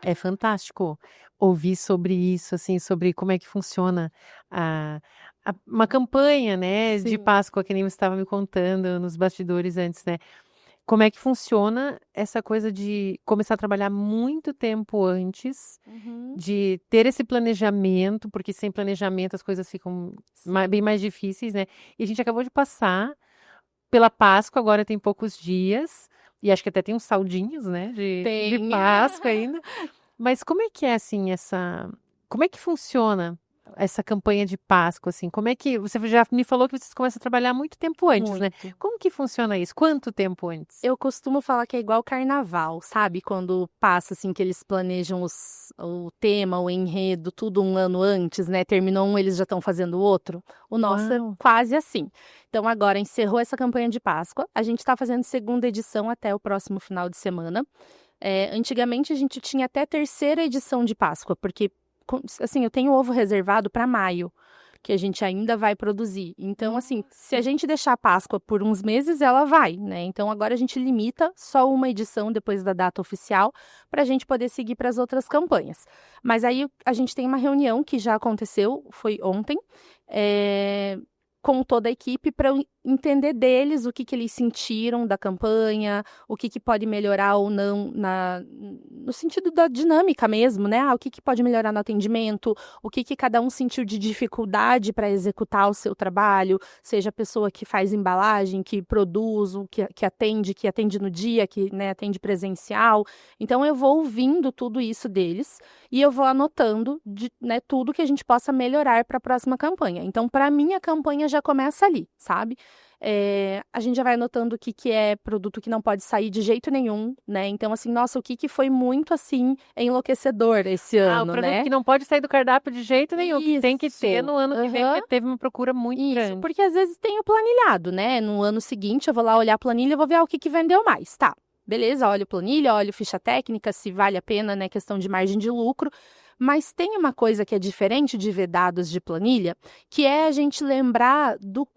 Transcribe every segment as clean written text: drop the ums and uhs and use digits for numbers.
É fantástico ouvir sobre isso, assim, sobre como é que funciona a uma campanha, né, de Sim. Páscoa, que nem você estava me contando nos bastidores antes, né. Como é que funciona essa coisa de começar a trabalhar muito tempo antes, Uhum. de ter esse planejamento, porque sem planejamento as coisas ficam bem Sim. mais difíceis, né. E a gente acabou de passar pela Páscoa, agora tem poucos dias, e acho que até tem uns saldinhos, né, de Tem. Páscoa ainda. Mas como é que é, assim, como é que funciona essa campanha de Páscoa, assim? Como é que você já me falou que vocês começam a trabalhar muito tempo antes, né. Muito. Como que funciona isso? Quanto tempo antes? Eu costumo falar que é igual carnaval, sabe, quando passa, assim, que eles planejam o tema, o enredo, tudo um ano antes, né, terminou um, eles já estão fazendo o outro. O nosso é Uau! quase assim. Então agora encerrou essa campanha de Páscoa, a gente está fazendo segunda edição até o próximo final de semana. Antigamente a gente tinha até terceira edição de Páscoa, porque assim, eu tenho ovo reservado para maio, que a gente ainda vai produzir. Então, assim, se a Nossa! gente deixar a Páscoa por uns meses, ela vai, né? Então agora a gente limita só uma edição depois da data oficial para a gente poder seguir para as outras campanhas. Mas aí a gente tem uma reunião que já aconteceu, foi ontem, eh, com toda a equipe para entender deles o que eles sentiram da campanha, o que pode melhorar ou não no sentido da dinâmica mesmo, né? O que pode melhorar no atendimento, o que cada um sentiu de dificuldade para executar o seu trabalho, seja a pessoa que faz embalagem, que produz, o que atende no dia, que, né, atende presencial. Então eu vou ouvindo tudo isso deles e eu vou anotando né, tudo que a gente possa melhorar para a próxima campanha. Então, para mim, a campanha já começa ali, sabe? A gente já vai anotando o que é produto que não pode sair de jeito nenhum, né? Então, assim, nossa, o que foi muito, assim, enlouquecedor esse Ah, o ano, produto que né? não pode sair do cardápio de jeito nenhum, que tem que ter Isso, no ano que vem, aham, porque teve uma procura muito isso. grande. Porque às vezes tem o planilhado, né? No ano seguinte, eu vou lá olhar a planilha e vou ver o que vendeu mais. Tá, beleza, olho planilha, olho ficha técnica, se vale a pena, né? Questão de margem de lucro. Mas tem uma coisa que é diferente de ver dados de planilha, que é a gente lembrar do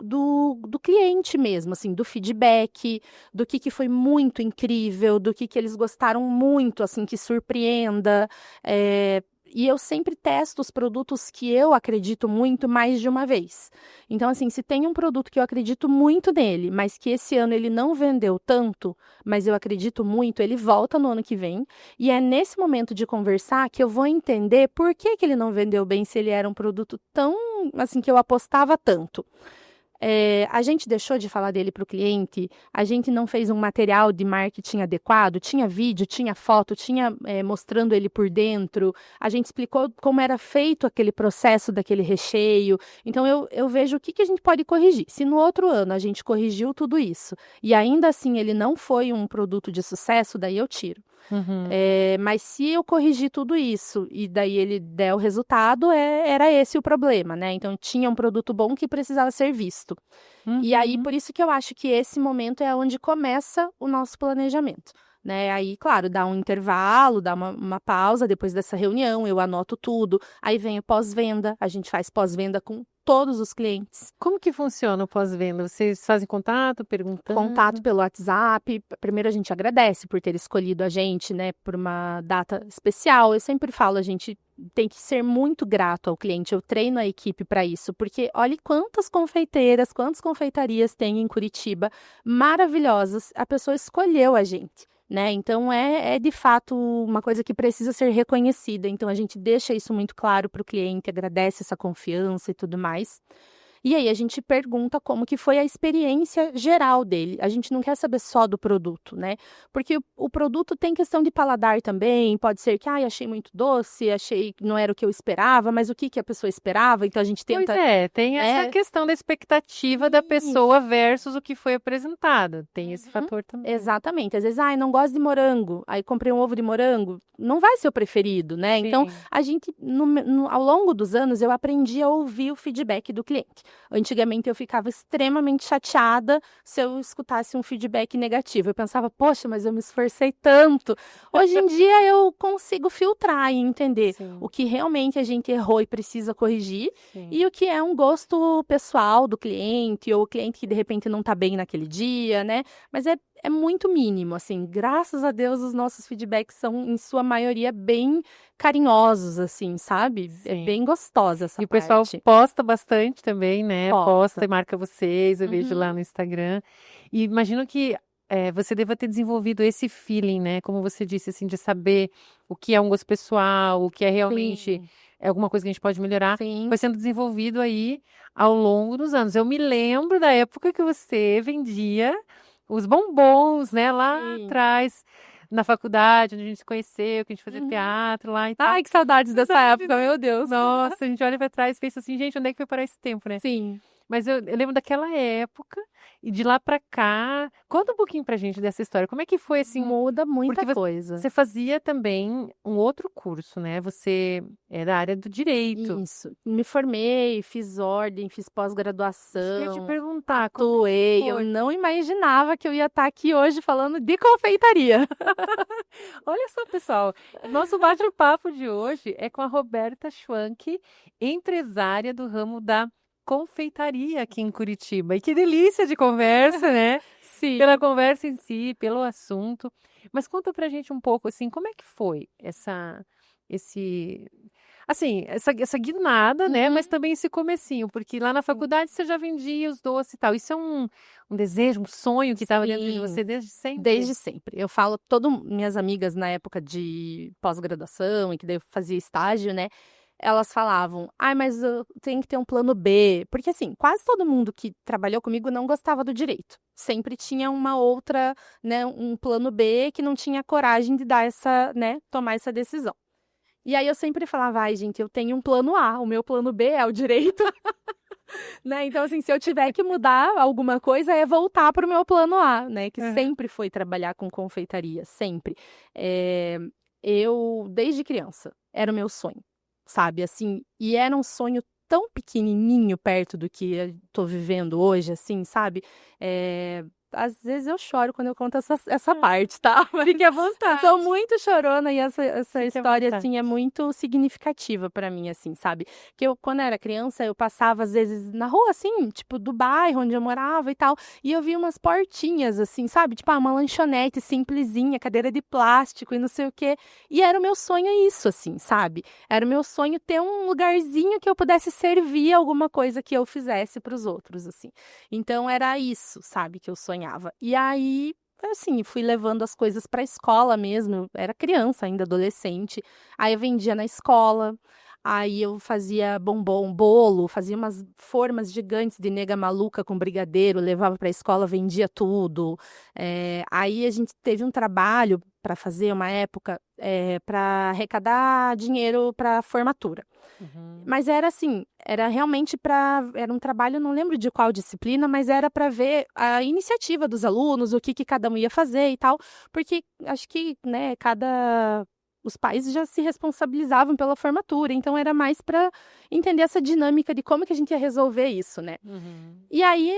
cliente mesmo, assim, do feedback, do que foi muito incrível, do que eles gostaram muito, assim, que surpreenda. E eu sempre testo os produtos que eu acredito muito mais de uma vez. Então, assim, se tem um produto que eu acredito muito nele, mas que esse ano ele não vendeu tanto, mas eu acredito muito, ele volta no ano que vem. E é nesse momento de conversar que eu vou entender por que ele não vendeu bem se ele era um produto tão, assim, que eu apostava tanto. A gente deixou de falar dele para o cliente, a gente não fez um material de marketing adequado, tinha vídeo, tinha foto, tinha mostrando ele por dentro, a gente explicou como era feito aquele processo daquele recheio. Então, eu vejo o que a gente pode corrigir. Se no outro ano a gente corrigiu tudo isso e ainda assim ele não foi um produto de sucesso, daí eu tiro. Uhum. Mas se eu corrigir tudo isso e daí ele der o resultado, era esse o problema, né? Então tinha um produto bom que precisava ser visto. E aí, Uhum. por isso que eu acho que esse momento é onde começa o nosso planejamento. Né? Aí, claro, dá um intervalo, dá uma pausa depois dessa reunião, eu anoto tudo. Aí vem o pós-venda, a gente faz pós-venda com todos os clientes. Como que funciona o pós-venda? Vocês fazem contato, Contato perguntando? pelo WhatsApp. Primeiro a gente agradece por ter escolhido a gente, né, por uma data especial. Eu sempre falo, a gente tem que ser muito grato ao cliente. Eu treino a equipe para isso, porque olhe quantas confeiteiras, quantas confeitarias tem em Curitiba, maravilhosas. A pessoa escolheu a gente. Né? Então é de fato uma coisa que precisa ser reconhecida. Então a gente deixa isso muito claro para o cliente, agradece essa confiança e tudo mais. E aí a gente pergunta como que foi a experiência geral dele. A gente não quer saber só do produto, né? Porque o produto tem questão de paladar também. Pode ser que, achei muito doce, achei que não era o que eu esperava, mas o que a pessoa esperava? Então a gente Pois tenta, é, tem essa né? questão da expectativa da pessoa Isso. versus o que foi apresentado. Tem esse Uhum. fator também. Exatamente. Às vezes, eu não gosto de morango. Aí comprei um ovo de morango. Não vai ser o preferido, né? Então, Sim. a gente, ao longo dos anos, eu aprendi a ouvir o feedback do cliente. Antigamente, eu ficava extremamente chateada se eu escutasse um feedback negativo. Eu pensava, poxa, mas eu me esforcei tanto. Hoje em dia, eu consigo filtrar e entender o Sim, que realmente a gente errou e precisa corrigir sim. e o que é um gosto pessoal do cliente ou o cliente que, de repente, não está bem naquele dia, né? Mas é muito mínimo, assim, graças a Deus os nossos feedbacks são, em sua maioria, bem carinhosos, assim, sabe? É Sim. bem gostosa essa E o pessoal parte. posta bastante também, né? Posta. Posta e marca vocês, eu vejo lá Uhum. no Instagram. E imagino que você deva ter desenvolvido esse feeling, né? Como você disse, assim, de saber o que é um gosto pessoal, o que é realmente Sim, alguma coisa que a gente pode melhorar. sim, Foi sendo desenvolvido aí ao longo dos anos. Eu me lembro da época que você vendia os bombons, né? Lá sim. atrás, na faculdade, onde a gente se conheceu, que a gente fazia Uhum. teatro lá e tal. Ai, que saudades dessa Saudades, época, né? meu Deus. Nossa, a gente olha pra trás e pensa assim, gente, onde é que foi parar esse tempo, né? Sim, Mas eu lembro daquela época e de lá pra cá. Conta um pouquinho pra gente dessa história. Como é que foi assim? muda muita Porque coisa. você fazia também um outro curso, né? Você é da área do direito. Isso. Me formei, fiz ordem, fiz Isso que eu ia te pós-graduação, perguntar, como é que atuei. Eu foi? não imaginava que eu ia estar aqui hoje falando de confeitaria. Olha só, pessoal, nosso bate-papo de hoje é com a Roberta Schwanck, empresária do ramo da confeitaria aqui em Curitiba. E que delícia de conversa, né? Sim. Pela conversa em si, pelo assunto. Mas conta pra gente um pouco, assim, como é que foi esse, assim, essa guinada, né? Uhum. Mas também esse comecinho, porque lá na faculdade você já vendia os doces e tal. Isso é um desejo, um sonho que estava dentro de Sim, você desde sempre? desde sempre. Eu falo, minhas amigas na época de pós-graduação, e que daí eu fazia estágio, né? Elas falavam, ai, mas eu tenho que ter um plano B. Porque, assim, quase todo mundo que trabalhou comigo não gostava do direito. Sempre tinha uma outra, né, um plano B que não tinha coragem de dar essa, né, tomar essa decisão. E aí eu sempre falava, ai, gente, eu tenho um plano A, o meu plano B é o direito. Né? Então, assim, se eu tiver que mudar alguma coisa, é voltar para o meu plano A, né? Que Aham. sempre foi trabalhar com confeitaria, sempre. Eh, eu, desde criança, era o meu sonho, sabe? Assim, e era um sonho tão pequenininho perto do que eu tô vivendo hoje, assim, sabe? Às vezes eu choro quando eu conto essa parte, tá? Fique à Eu vontade. sou muito chorona e essa Fique à história, vontade. assim, é muito significativa pra mim, assim, sabe? Que eu, quando era criança, eu passava, às vezes, na rua, assim, tipo, do bairro onde eu morava e tal, e eu via umas portinhas, assim, sabe? Tipo, uma lanchonete simplesinha, cadeira de plástico e não sei o quê. E era o meu sonho isso, assim, sabe? Era o meu sonho ter um lugarzinho que eu pudesse servir alguma coisa que eu fizesse para os outros, assim. Então, era isso, sabe, que eu sonhava. E aí, assim, fui levando as coisas para a escola mesmo. Eu era criança ainda, adolescente. Aí eu vendia na escola. Aí eu fazia bombom, bolo, fazia umas formas gigantes de nega maluca com brigadeiro, levava para a escola, vendia tudo. Aí a gente teve um trabalho para fazer uma época para arrecadar dinheiro para a formatura. Uhum. Mas era assim, era realmente era um trabalho, não lembro de qual disciplina, mas era para ver a iniciativa dos alunos, o que cada um ia fazer e tal, porque acho que, né, os pais já se responsabilizavam pela formatura, então era mais para entender essa dinâmica de como que a gente ia resolver isso, né? Uhum. E aí,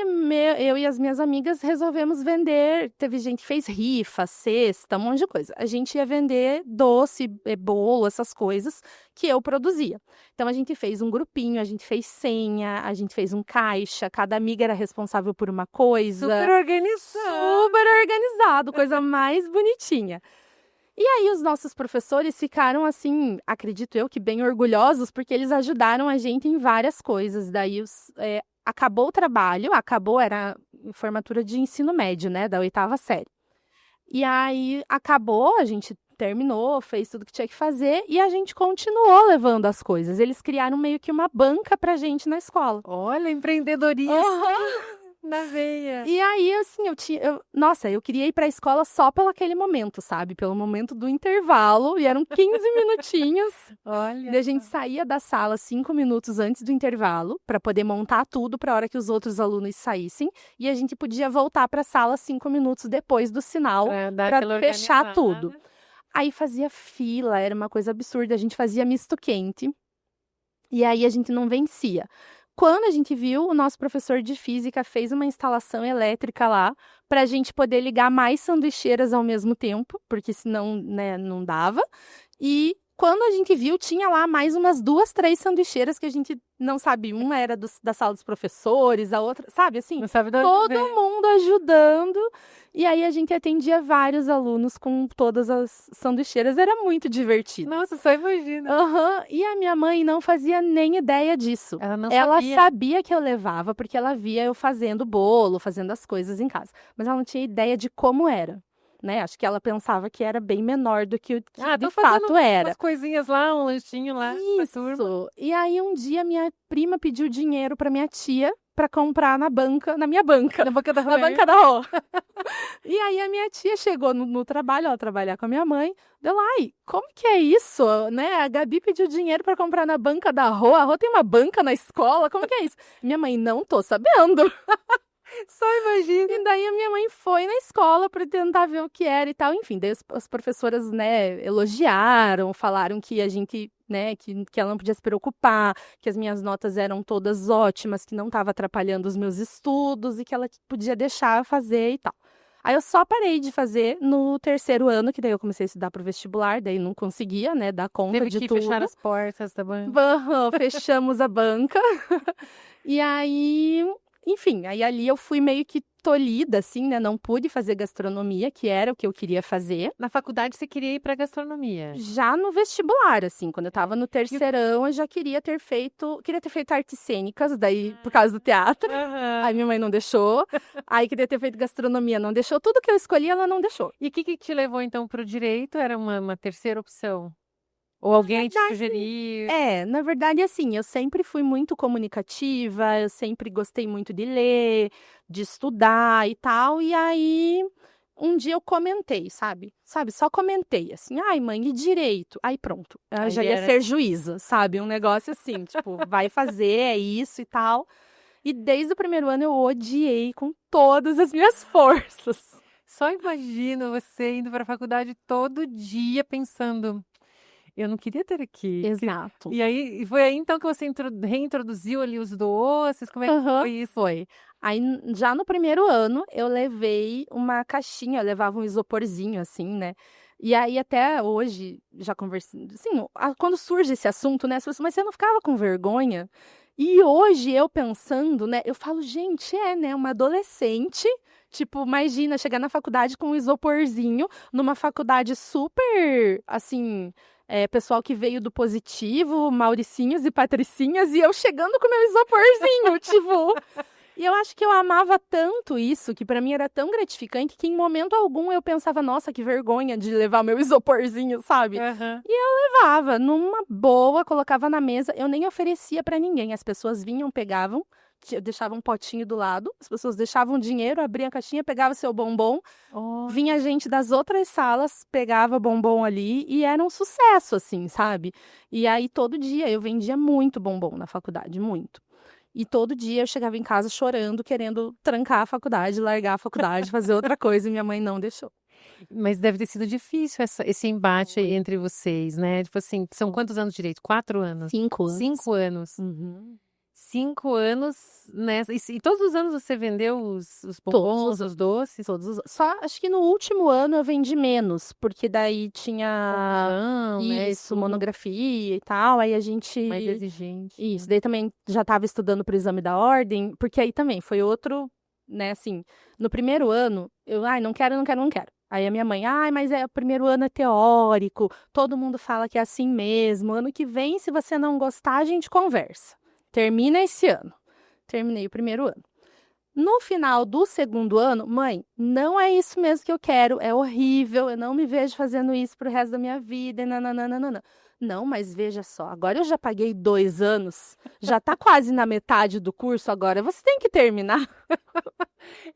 eu e as minhas amigas resolvemos vender. Teve gente que fez rifa, cesta, um monte de coisa. A gente ia vender doce, bolo, essas coisas que eu produzia. Então, a gente fez um grupinho, a gente fez senha, a gente fez um caixa, cada amiga era responsável por uma coisa. Super organizado. Super organizado, coisa mais bonitinha. E aí os nossos professores ficaram assim, acredito eu que bem orgulhosos, porque eles ajudaram a gente em várias coisas. Daí acabou o trabalho, era formatura de ensino médio, né, da 8ª série. E aí acabou, a gente terminou, fez tudo que tinha que fazer e a gente continuou levando as coisas. Eles criaram meio que uma banca pra gente na escola. Olha, empreendedorismo na veia. E aí, assim, nossa, eu queria ir pra escola só pelo aquele momento, sabe? Pelo momento do intervalo, e eram 15 minutinhos. Olha. E a gente saía da sala 5 minutos antes do intervalo, pra poder montar tudo pra hora que os outros alunos saíssem. E a gente podia voltar pra sala 5 minutos depois do sinal, Dar pra aquela fechar organizada. tudo. Aí fazia fila, era uma coisa absurda. A gente fazia misto quente. E aí a gente não vencia. Quando a gente viu, o nosso professor de física fez uma instalação elétrica lá para a gente poder ligar mais sanduicheiras ao mesmo tempo, porque senão, né, não dava. E Quando a gente viu, tinha lá mais umas 2, 3 sanduicheiras que a gente não sabe. Uma era da sala dos professores, a outra, sabe assim? Não sabe de onde Todo veio. mundo ajudando. E aí a gente atendia vários alunos com todas as sanduicheiras. Era muito divertido. Nossa, só imagina. Aham. E a minha mãe não fazia nem ideia disso. Ela não Ela sabia. sabia que eu levava, porque ela via eu fazendo bolo, fazendo as coisas em casa. Mas ela não tinha ideia de como era, né? Acho que ela pensava que era bem menor do que Ah, de tô fazendo fato era. umas coisinhas lá, um lanchinho lá pra turma. Isso. E aí um dia minha prima pediu dinheiro pra minha tia pra comprar na minha banca. Na banca da Na Roberta. banca da rua. E aí a minha tia chegou no trabalho, ela trabalhar com a minha mãe, deu lá, ai, como que é isso, né? A Gabi pediu dinheiro pra comprar na banca da Rô, a Rô tem uma banca na escola, como que é isso? Minha mãe, não tô sabendo. Só imagina. E daí a minha mãe foi na escola para tentar ver o que era e tal. Enfim, daí as professoras, né, elogiaram, falaram que a gente, né, que ela não podia se preocupar, que as minhas notas eram todas ótimas, que não estava atrapalhando os meus estudos e que ela podia deixar eu fazer e tal. Aí eu só parei de fazer no 3º ano, que daí eu comecei a estudar pro vestibular, daí não conseguia, né, dar conta Teve de que tudo. fechar as portas da banca. Fechamos a banca. E aí, enfim, aí ali eu fui meio que tolhida, assim, né? Não pude fazer gastronomia, que era o que eu queria fazer. Na faculdade você queria ir pra gastronomia. Já no vestibular, assim, quando eu tava no terceirão, eu já queria ter feito artes cênicas, daí por causa do teatro. Aham. Aí minha mãe não deixou. Aí queria ter feito gastronomia, não deixou. Tudo que eu escolhi, ela não deixou. E o que te levou então pro direito? Era uma terceira opção? Ou alguém te sugeriu? Na verdade, assim, eu sempre fui muito comunicativa, eu sempre gostei muito de ler, de estudar e tal. E aí, um dia eu comentei, sabe? Só comentei, assim, ai, mãe, e direito? Aí pronto, eu Aí já ia era- ser juíza, sabe? Um negócio assim, tipo, vai fazer, é isso e tal. E desde o primeiro ano eu odiei com todas as minhas forças. Só imagino você indo pra faculdade todo dia pensando, eu não queria ter aqui. Exato. E foi aí então que você reintroduziu ali os doces? Como é que Aham, foi isso? foi. Aí, já no primeiro ano, eu levei uma caixinha, eu levava um isoporzinho, assim, né? E aí, até hoje, já conversando, assim, quando surge esse assunto, né? As pessoas, mas você não ficava com vergonha? E hoje, eu pensando, né? Eu falo, gente, né? Uma adolescente, tipo, imagina, chegar na faculdade com um isoporzinho, numa faculdade super, assim, pessoal que veio do positivo, Mauricinhos e Patricinhas, e eu chegando com meu isoporzinho, tipo. E eu acho que eu amava tanto isso, que pra mim era tão gratificante, que em momento algum eu pensava, nossa, que vergonha de levar meu isoporzinho, sabe? Aham. Levava numa boa, colocava na mesa, eu nem oferecia pra ninguém. As pessoas vinham, pegavam, eu deixava um potinho do lado, as pessoas deixavam dinheiro, abria a caixinha, pegava seu bombom, Oh, vinha gente das outras salas, pegava bombom ali e era um sucesso, assim, sabe? E aí todo dia eu vendia muito bombom na faculdade, muito. E todo dia eu chegava em casa chorando, querendo trancar a faculdade, largar a faculdade, fazer outra coisa, e minha mãe não deixou. mas deve ter sido difícil esse embate Foi. entre vocês, né? Tipo assim, são quantos anos direito? 4 anos? 5 anos. 5 anos. Uhum. 5 anos, né? E todos os anos você vendeu os bombons, os doces? Só acho que no último ano eu vendi menos, porque daí tinha Não, né? isso, Tudo monografia e tal, aí a gente. mais exigente. Isso, daí também já estava estudando para o exame da ordem, porque aí também foi outro, né, assim, no primeiro ano, ai, não quero, não quero, não quero. Aí a minha mãe, ai, mas o primeiro ano é teórico, todo mundo fala que é assim mesmo, ano que vem, se você não gostar, a gente conversa. Termina esse ano. Terminei o primeiro ano. No final do segundo ano, mãe, não é isso mesmo que eu quero, é horrível, eu não me vejo fazendo isso pro resto da minha vida, e nananana. Não, mas veja só, agora eu já paguei 2 anos, já tá quase na metade do curso, agora você tem que terminar.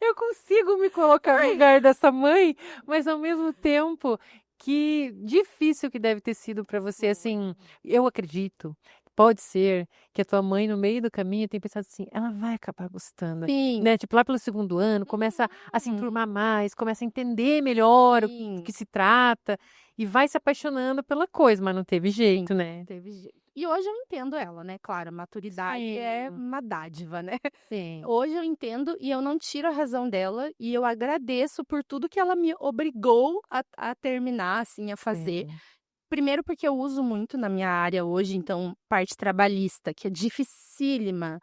Eu consigo me colocar no lugar dessa mãe, mas ao mesmo tempo que difícil que deve ter sido para você, assim, eu acredito, pode ser que a tua mãe no meio do caminho tenha pensado assim, ela vai acabar gostando, Sim. né? Tipo, lá pelo segundo ano, começa a se enturmar mais, começa a entender melhor o Sim. que se trata e vai se apaixonando pela coisa, mas não teve jeito, né? Teve jeito. E hoje eu entendo ela, né? Claro, a maturidade Sim. é uma dádiva, né? Sim. Hoje eu entendo e eu não tiro a razão dela e eu agradeço por tudo que ela me obrigou a terminar, assim, a fazer. Sim. Primeiro porque eu uso muito na minha área hoje, então, parte trabalhista, que é dificílima.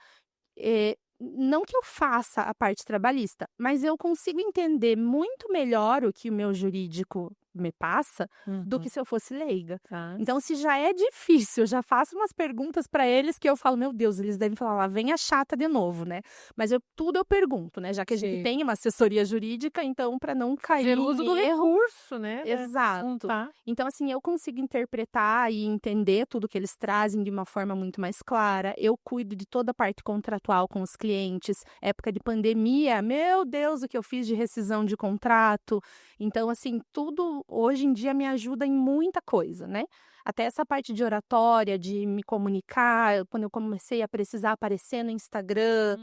Não que eu faça a parte trabalhista, mas eu consigo entender muito melhor o que o meu jurídico me passa do que se eu fosse leiga. Tá. Então, se já é difícil, eu já faço umas perguntas para eles que eu falo, meu Deus, eles devem falar, lá vem a chata de novo, né? Mas tudo eu pergunto, né? Já que a gente Sim. tem uma assessoria jurídica, então, para não cair Ter uso em do erro. recurso, né? Exato. Tá. Então, assim, eu consigo interpretar e entender tudo que eles trazem de uma forma muito mais clara. Eu cuido de toda a parte contratual com os clientes. Época de pandemia, meu Deus, o que eu fiz de rescisão de contrato. Então, assim, tudo hoje em dia me ajuda em muita coisa, né? Até essa parte de oratória, de me comunicar, quando eu comecei a precisar aparecer no Instagram.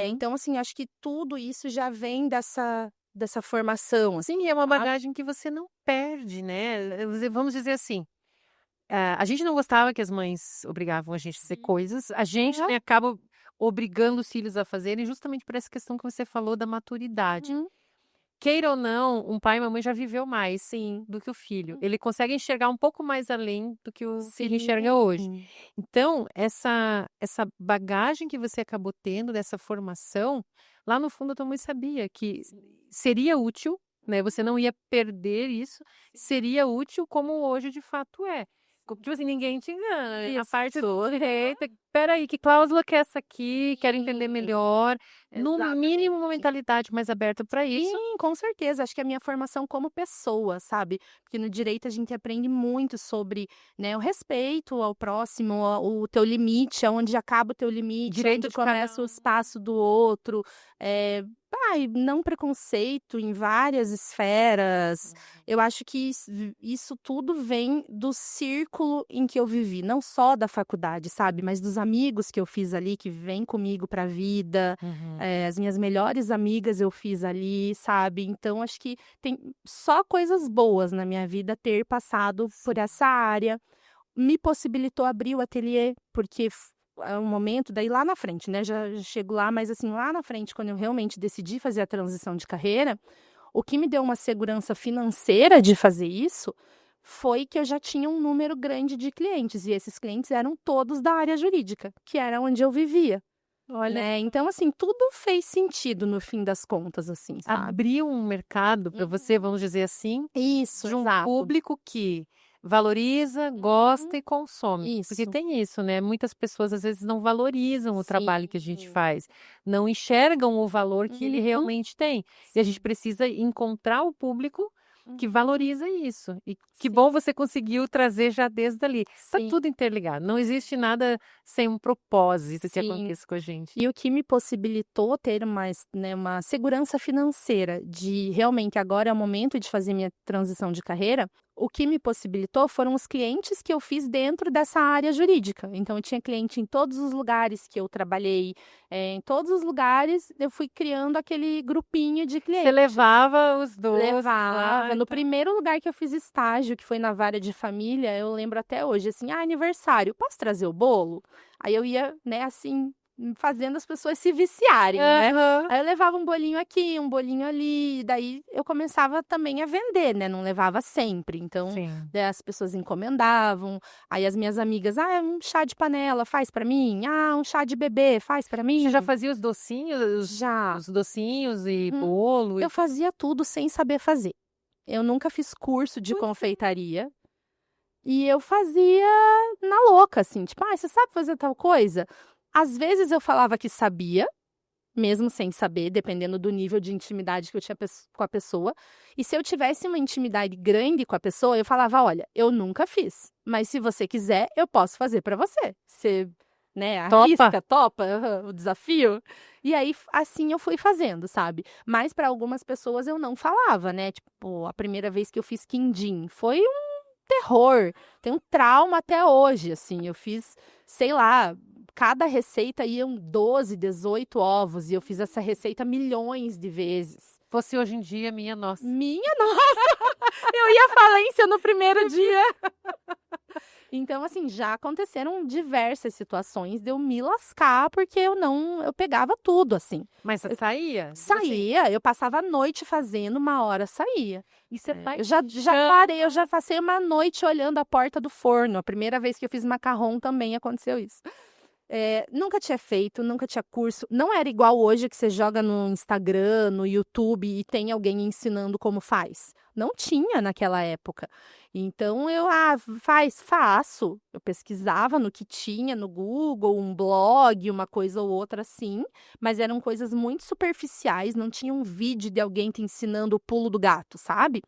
Então, assim, acho que tudo isso já vem dessa formação, assim. Sim, é uma bagagem que você não perde, né? Vamos dizer assim, a gente não gostava que as mães obrigavam a gente a fazer coisas, a gente né, acaba obrigando os filhos a fazerem justamente por essa questão que você falou da maturidade. Queira ou não, um pai e uma mãe já viveu mais Sim. do que o filho. Ele consegue enxergar um pouco mais além do que o filho enxerga Sim. hoje. Então, essa bagagem que você acabou tendo dessa formação, lá no fundo a tua mãe sabia que seria útil, né? Você não ia perder isso, seria útil como hoje de fato é. Tipo assim, ninguém te engana. A parte do direito, peraí, que cláusula que é essa aqui? Quero entender melhor. No mínimo, uma mentalidade mais aberta para isso. Sim, com certeza. Acho que a minha formação como pessoa, sabe? Porque no direito a gente aprende muito sobre, né, o respeito ao próximo, o teu limite, aonde acaba o teu limite, Direito onde de cada começa o espaço do outro. E não preconceito em várias esferas. Eu acho que isso tudo vem do círculo em que eu vivi, não só da faculdade, sabe? Mas dos amigos que eu fiz ali, que vêm comigo para a vida. As minhas melhores amigas eu fiz ali, sabe? Então, acho que tem só coisas boas na minha vida ter passado por essa área. Me possibilitou abrir o ateliê, porque é um momento, daí lá na frente, né? Já chego lá, mas assim, lá na frente, quando eu realmente decidi fazer a transição de carreira, o que me deu uma segurança financeira de fazer isso foi que eu já tinha um número grande de clientes, e esses clientes eram todos da área jurídica, que era onde eu vivia. Olha, Né? Então, assim, tudo fez sentido no fim das contas, assim, sabe? abriu um mercado para você, vamos dizer assim, Isso, de um exato. público que valoriza, gosta e consome. Porque Isso. tem isso, né? Muitas pessoas às vezes não valorizam o trabalho que a gente Sim. faz, não enxergam o valor que ele realmente tem. E a gente precisa encontrar o público que valoriza isso. E que bom você conseguiu trazer já desde ali. Está tudo interligado. Não existe nada sem um propósito que aconteça com a gente. E o que me possibilitou ter uma segurança financeira de realmente agora é o momento de fazer minha transição de carreira, o que me possibilitou foram os clientes que eu fiz dentro dessa área jurídica. Então, eu tinha cliente em todos os lugares que eu trabalhei, em todos os lugares eu fui criando aquele grupinho de clientes. Você levava os doces Levava. lá, No primeiro lugar que eu fiz estágio, que foi na vara de família, eu lembro até hoje, assim, aniversário, posso trazer o bolo? Aí eu ia, né, assim, fazendo as pessoas se viciarem, né? Aí eu levava um bolinho aqui, um bolinho ali, daí eu começava também a vender, né? Não levava sempre. Então, as pessoas encomendavam. Aí as minhas amigas, um chá de panela, faz pra mim. Um chá de bebê, faz pra mim. Você já fazia os docinhos? Já. Os docinhos e bolo? Eu fazia tudo sem saber fazer. Eu nunca fiz curso de confeitaria. E eu fazia na louca, assim, tipo, você sabe fazer tal coisa? Às vezes eu falava que sabia, mesmo sem saber, dependendo do nível de intimidade que eu tinha com a pessoa. E se eu tivesse uma intimidade grande com a pessoa, eu falava, olha, eu nunca fiz, mas se você quiser, eu posso fazer para você. Você, né, arrisca, topa o desafio? E aí, assim, eu fui fazendo, sabe? Mas para algumas pessoas eu não falava, né? Tipo, a primeira vez que eu fiz quindim foi um terror. Tem um trauma até hoje, assim. Eu fiz, sei lá, cada receita iam 12, 18 ovos. E eu fiz essa receita milhões de vezes. Fosse hoje em dia, minha nossa. Minha nossa! Eu ia à falência no primeiro dia. Então, assim, já aconteceram diversas situações de eu me lascar, porque eu pegava tudo, assim. Mas você saía? Assim, Saía, eu passava a noite fazendo, uma hora saía. e você vai Eu já parei, eu já passei uma noite olhando a porta do forno. A primeira vez que eu fiz macarrão também aconteceu isso. Nunca tinha feito, nunca tinha curso. Não era igual hoje que você joga no Instagram, no YouTube e tem alguém ensinando como faz. Não tinha naquela época. Então faço. Eu pesquisava no que tinha no Google, um blog, uma coisa ou outra assim, mas eram coisas muito superficiais, não tinha um vídeo de alguém te ensinando o pulo do gato, sabe?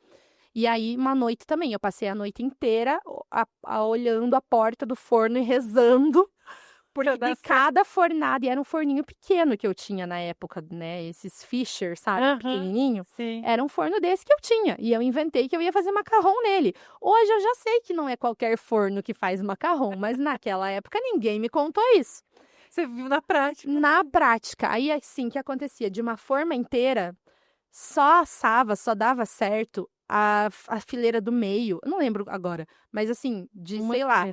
E aí, uma noite também, eu passei a noite inteira olhando a porta do forno e rezando. Porque de cada fornada, e era um forninho pequeno que eu tinha na época, né? Esses Fisher, sabe? Pequenininho. Sim. Era um forno desse que eu tinha. E eu inventei que eu ia fazer macarrão nele. Hoje eu já sei que não é qualquer forno que faz macarrão, mas naquela época ninguém me contou isso. Você viu na prática. Na prática. Aí, assim, o que acontecia? De uma forma inteira, só assava, só dava certo a fileira do meio. Eu não lembro agora, mas assim, sei lá,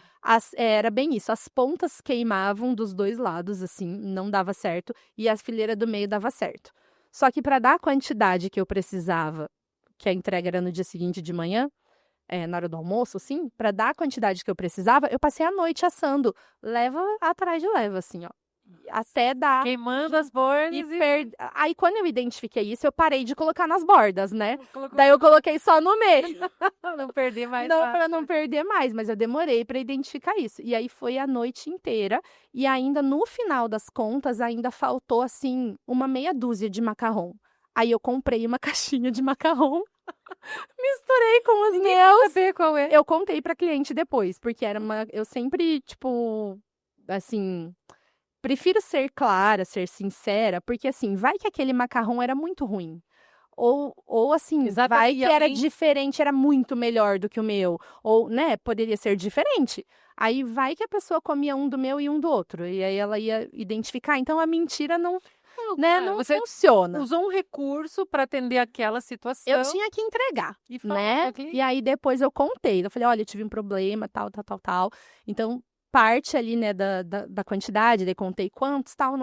era bem isso. As pontas queimavam dos dois lados, assim, não dava certo, e a fileira do meio dava certo. Só que para dar a quantidade que eu precisava, que a entrega era no dia seguinte de manhã, na hora do almoço, assim, para dar a quantidade que eu precisava, eu passei a noite assando, leva atrás de leva, assim, ó. Até dar. Queimando as bordas Aí, quando eu identifiquei isso, eu parei de colocar nas bordas, né? Daí eu coloquei só no meio. Não perder mais. Não, para não perder mais, mas eu demorei para identificar isso. E aí foi a noite inteira. E ainda no final das contas, ainda faltou, assim, uma meia dúzia de macarrão. Aí eu comprei uma caixinha de macarrão, misturei com os meus. Saber qual é. Eu contei para cliente depois, porque eu sempre, tipo, assim. Prefiro ser clara, ser sincera, porque assim, vai que aquele macarrão era muito ruim. Ou assim, vai que era diferente, era muito melhor do que o meu. Ou, né, poderia ser diferente. Aí vai que a pessoa comia um do meu e um do outro. E aí ela ia identificar. Então a mentira não funciona. Usou um recurso para atender aquela situação. Eu tinha que entregar, né? E aí depois eu contei. Eu falei, olha, eu tive um problema, tal. Então, parte ali, né, da quantidade, daí contei quantos, tal,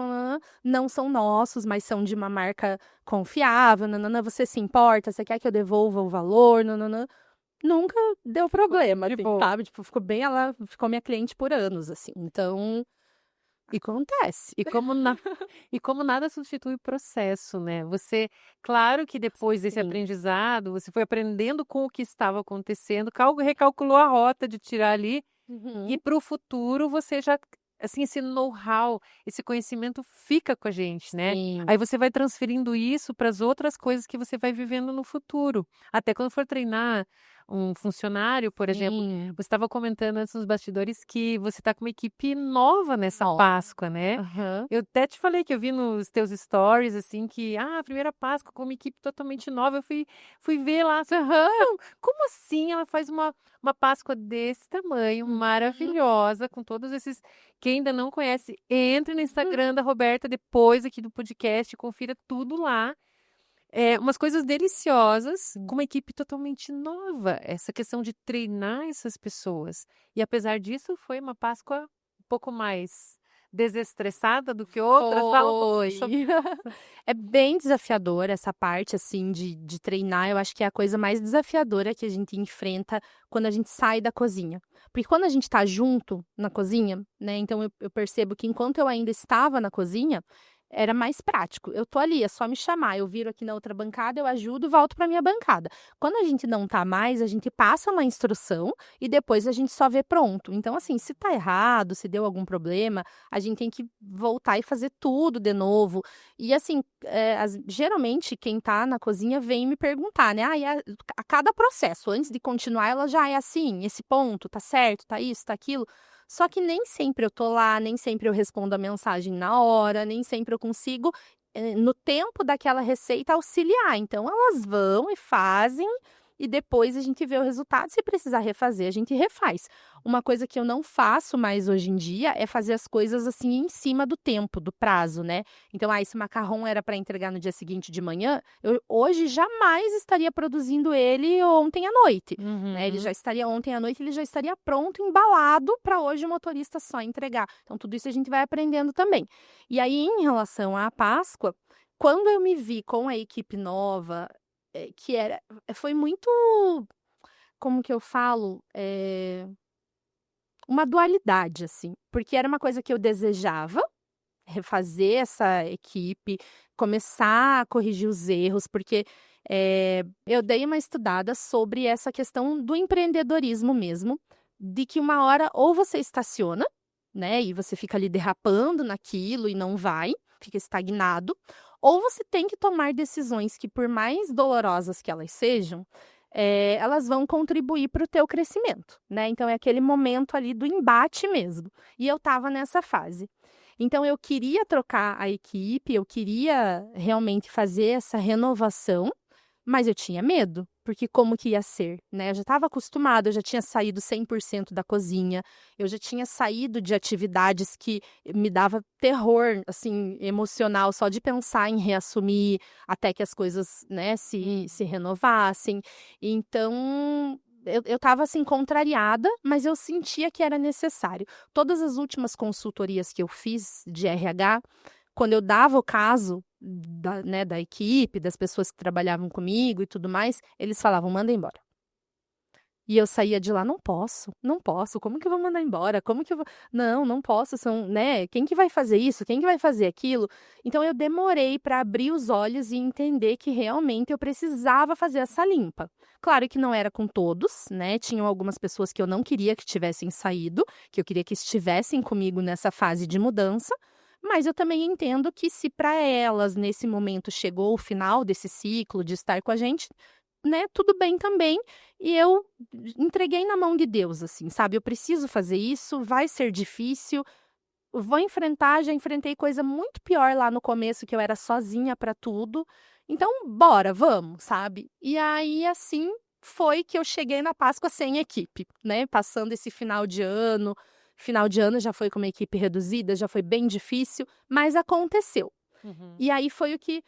não são nossos, mas são de uma marca confiável, você se importa, você quer que eu devolva o valor, nunca deu problema, assim, sabe? Tipo, ela ficou minha cliente por anos, assim, então, e acontece. E como nada substitui o processo, né? Você, claro que depois desse aprendizado, você foi aprendendo com o que estava acontecendo, recalculou a rota de tirar ali. E para o futuro, você já, assim, esse know-how, esse conhecimento fica com a gente, né? Sim. Aí você vai transferindo isso para as outras coisas que você vai vivendo no futuro. Até quando for treinar um funcionário, por exemplo, você estava comentando antes nos bastidores que você está com uma equipe nova nessa Páscoa, né? Eu até te falei que eu vi nos teus stories, assim, que, a primeira Páscoa com uma equipe totalmente nova, eu fui ver lá, como assim ela faz uma Páscoa desse tamanho, maravilhosa, com todos esses... Quem ainda não conhece, entre no Instagram da Roberta depois aqui do podcast, confira tudo lá. Umas coisas deliciosas, com uma equipe totalmente nova. Essa questão de treinar essas pessoas. E apesar disso, foi uma Páscoa um pouco mais desestressada do que outras. É bem desafiador essa parte, assim, de treinar. Eu acho que é a coisa mais desafiadora que a gente enfrenta quando a gente sai da cozinha. Porque quando a gente tá junto na cozinha, né? Então eu percebo que enquanto eu ainda estava na cozinha, era mais prático. Eu tô ali, é só me chamar. Eu viro aqui na outra bancada, eu ajudo e volto para minha bancada. Quando a gente não tá mais, a gente passa uma instrução e depois a gente só vê pronto. Então, assim, se tá errado, se deu algum problema, a gente tem que voltar e fazer tudo de novo. E, assim, geralmente quem tá na cozinha vem me perguntar, né? A cada processo, antes de continuar, ela já é assim, esse ponto, tá certo, tá isso, tá aquilo. Só que nem sempre eu tô lá, nem sempre eu respondo a mensagem na hora, nem sempre eu consigo, no tempo daquela receita, auxiliar. Então, elas vão e fazem, e depois a gente vê o resultado. Se precisar refazer, a gente refaz. Uma coisa que eu não faço mais hoje em dia é fazer as coisas assim em cima do tempo, do prazo, né? Então, esse macarrão era para entregar no dia seguinte de manhã, eu hoje jamais estaria produzindo ele ontem à noite, né? Ele já estaria ontem à noite, ele já estaria pronto, embalado para hoje o motorista só entregar. Então, tudo isso a gente vai aprendendo também. E aí, em relação à Páscoa, quando eu me vi com a equipe nova, foi muito, como que eu falo, uma dualidade, assim, porque era uma coisa que eu desejava, refazer essa equipe, começar a corrigir os erros, porque eu dei uma estudada sobre essa questão do empreendedorismo mesmo, de que uma hora ou você estaciona, né, e você fica ali derrapando naquilo e não vai, fica estagnado, ou você tem que tomar decisões que, por mais dolorosas que elas sejam, elas vão contribuir para o teu crescimento, né? Então, é aquele momento ali do embate mesmo. E eu estava nessa fase. Então, eu queria trocar a equipe, eu queria realmente fazer essa renovação, mas eu tinha medo, porque como que ia ser, né? Eu já estava acostumada, eu já tinha saído 100% da cozinha, eu já tinha saído de atividades que me dava terror, assim, emocional, só de pensar em reassumir até que as coisas, né, se renovassem. Então, eu estava, assim, contrariada, mas eu sentia que era necessário. Todas as últimas consultorias que eu fiz de RH, quando eu dava o caso da equipe, das pessoas que trabalhavam comigo e tudo mais, eles falavam, manda embora. E eu saía de lá, não posso, como que eu vou mandar embora? Como que eu vou... Não posso, né? Quem que vai fazer isso? Quem que vai fazer aquilo? Então, eu demorei para abrir os olhos e entender que realmente eu precisava fazer essa limpa. Claro que não era com todos, né? Tinham algumas pessoas que eu não queria que tivessem saído, que eu queria que estivessem comigo nessa fase de mudança, mas eu também entendo que se para elas, nesse momento, chegou o final desse ciclo de estar com a gente, né, tudo bem também. E eu entreguei na mão de Deus, assim, sabe? Eu preciso fazer isso, vai ser difícil, vou enfrentar, já enfrentei coisa muito pior lá no começo, que eu era sozinha para tudo. Então, bora, vamos, sabe? E aí, assim, foi que eu cheguei na Páscoa sem equipe, né? Passando esse final de ano. Final de ano já foi com uma equipe reduzida, já foi bem difícil, mas aconteceu. E aí foi o que...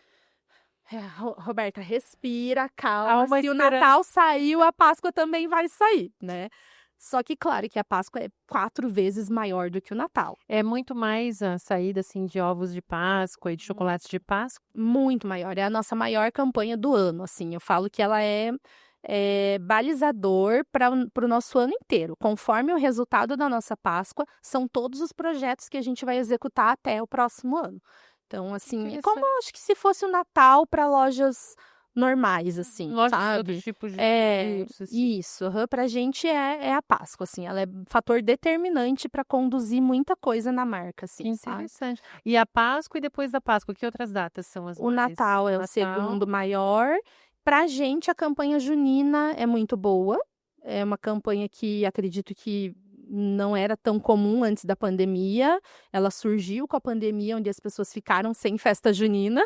Roberta, respira, calma. Se o Natal saiu, a Páscoa também vai sair, né? Só que, claro, que a Páscoa é 4 vezes maior do que o Natal. É muito mais a saída, assim, de ovos de Páscoa e de chocolates de Páscoa? Muito maior. É a nossa maior campanha do ano, assim. Eu falo que ela é balizador para o nosso ano inteiro. Conforme o resultado da nossa Páscoa, são todos os projetos que a gente vai executar até o próximo ano. Então, assim, é como acho que se fosse o Natal para lojas normais, assim, Lojas de sabe? outros tipos de produtos, assim. Isso, pra gente é a Páscoa, assim, ela é fator determinante para conduzir muita coisa na marca, assim, sabe? Interessante. E a Páscoa e depois da Páscoa, que outras datas são as O mais? Natal é o segundo maior. Pra gente, a campanha junina é muito boa. É uma campanha que acredito que não era tão comum antes da pandemia. Ela surgiu com a pandemia, onde as pessoas ficaram sem festa junina.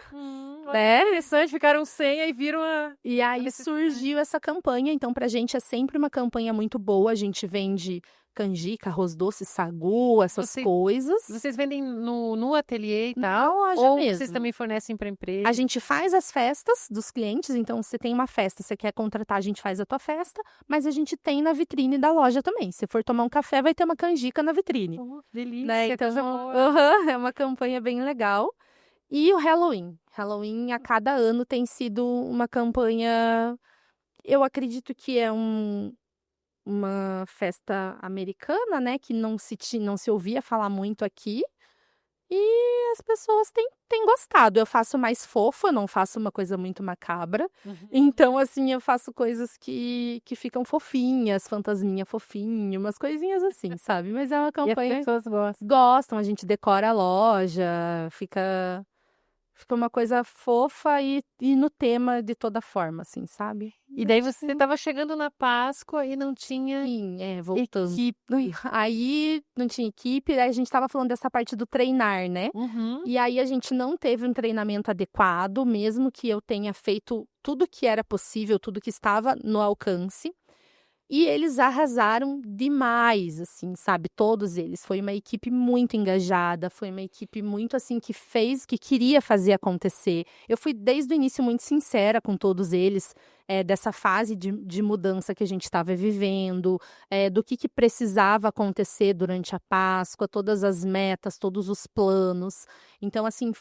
Né? Interessante, ficaram sem, aí viram E aí surgiu essa campanha. Então, pra gente é sempre uma campanha muito boa. A gente vende canjica, arroz doce, sagu, essas coisas. Vocês vendem no ateliê e tal? Na loja ou mesmo. Vocês também fornecem para empresa? A gente faz as festas dos clientes, então você tem uma festa, você quer contratar, a gente faz a tua festa, mas a gente tem na vitrine da loja também. Se for tomar um café, vai ter uma canjica na vitrine. Delícia, né? Então, é uma campanha bem legal. E o Halloween. Halloween, a cada ano, tem sido uma campanha... Eu acredito que é uma festa americana, né? Que não se ouvia falar muito aqui. E as pessoas têm gostado. Eu faço mais fofo, eu não faço uma coisa muito macabra. Então, assim, eu faço coisas que ficam fofinhas, fantasminha fofinho, umas coisinhas assim, sabe? Mas é uma campanha... E as pessoas gostam. Gostam, a gente decora a loja, fica Ficou uma coisa fofa e no tema de toda forma, assim, sabe? E daí você estava chegando na Páscoa e não tinha Sim, voltando. equipe. Aí não tinha equipe, aí a gente estava falando dessa parte do treinar, né? Uhum. E aí a gente não teve um treinamento adequado, mesmo que eu tenha feito tudo que era possível, tudo que estava no alcance. E eles arrasaram demais, assim, sabe? Todos eles. Foi uma equipe muito engajada, foi uma equipe muito, assim, que queria fazer acontecer. Eu fui, desde o início, muito sincera com todos eles, dessa fase de mudança que a gente estava vivendo, do que precisava acontecer durante a Páscoa, todas as metas, todos os planos. Então, assim,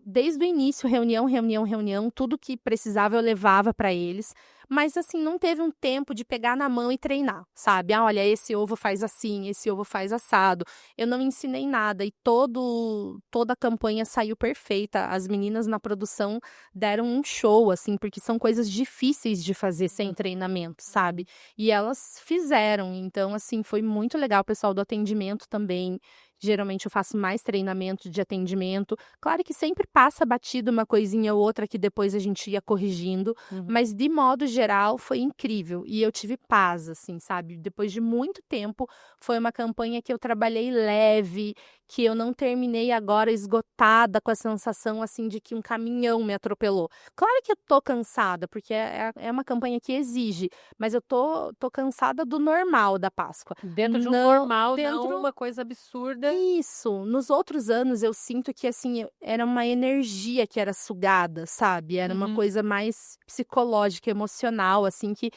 desde o início, reunião, reunião, reunião, tudo que precisava eu levava para eles. Mas, assim, não teve um tempo de pegar na mão e treinar, sabe? Ah, olha, esse ovo faz assim, esse ovo faz assado. Eu não ensinei nada e toda a campanha saiu perfeita. As meninas na produção deram um show, assim, porque são coisas difíceis de fazer sem treinamento, sabe? E elas fizeram. Então, assim, foi muito legal. O pessoal do atendimento também. Geralmente eu faço mais treinamento de atendimento. Claro que sempre passa batido uma coisinha ou outra que depois a gente ia corrigindo, mas de modo geral foi incrível e eu tive paz, assim, sabe? Depois de muito tempo, foi uma campanha que eu trabalhei leve, que eu não terminei agora esgotada com a sensação, assim, de que um caminhão me atropelou. Claro que eu tô cansada, porque é uma campanha que exige, mas eu tô cansada do normal da Páscoa. Dentro de um Não, normal, dentro- não uma coisa absurda. Isso. Nos outros anos eu sinto que, assim, era uma energia que era sugada, sabe? Era uma coisa mais psicológica, emocional, assim, que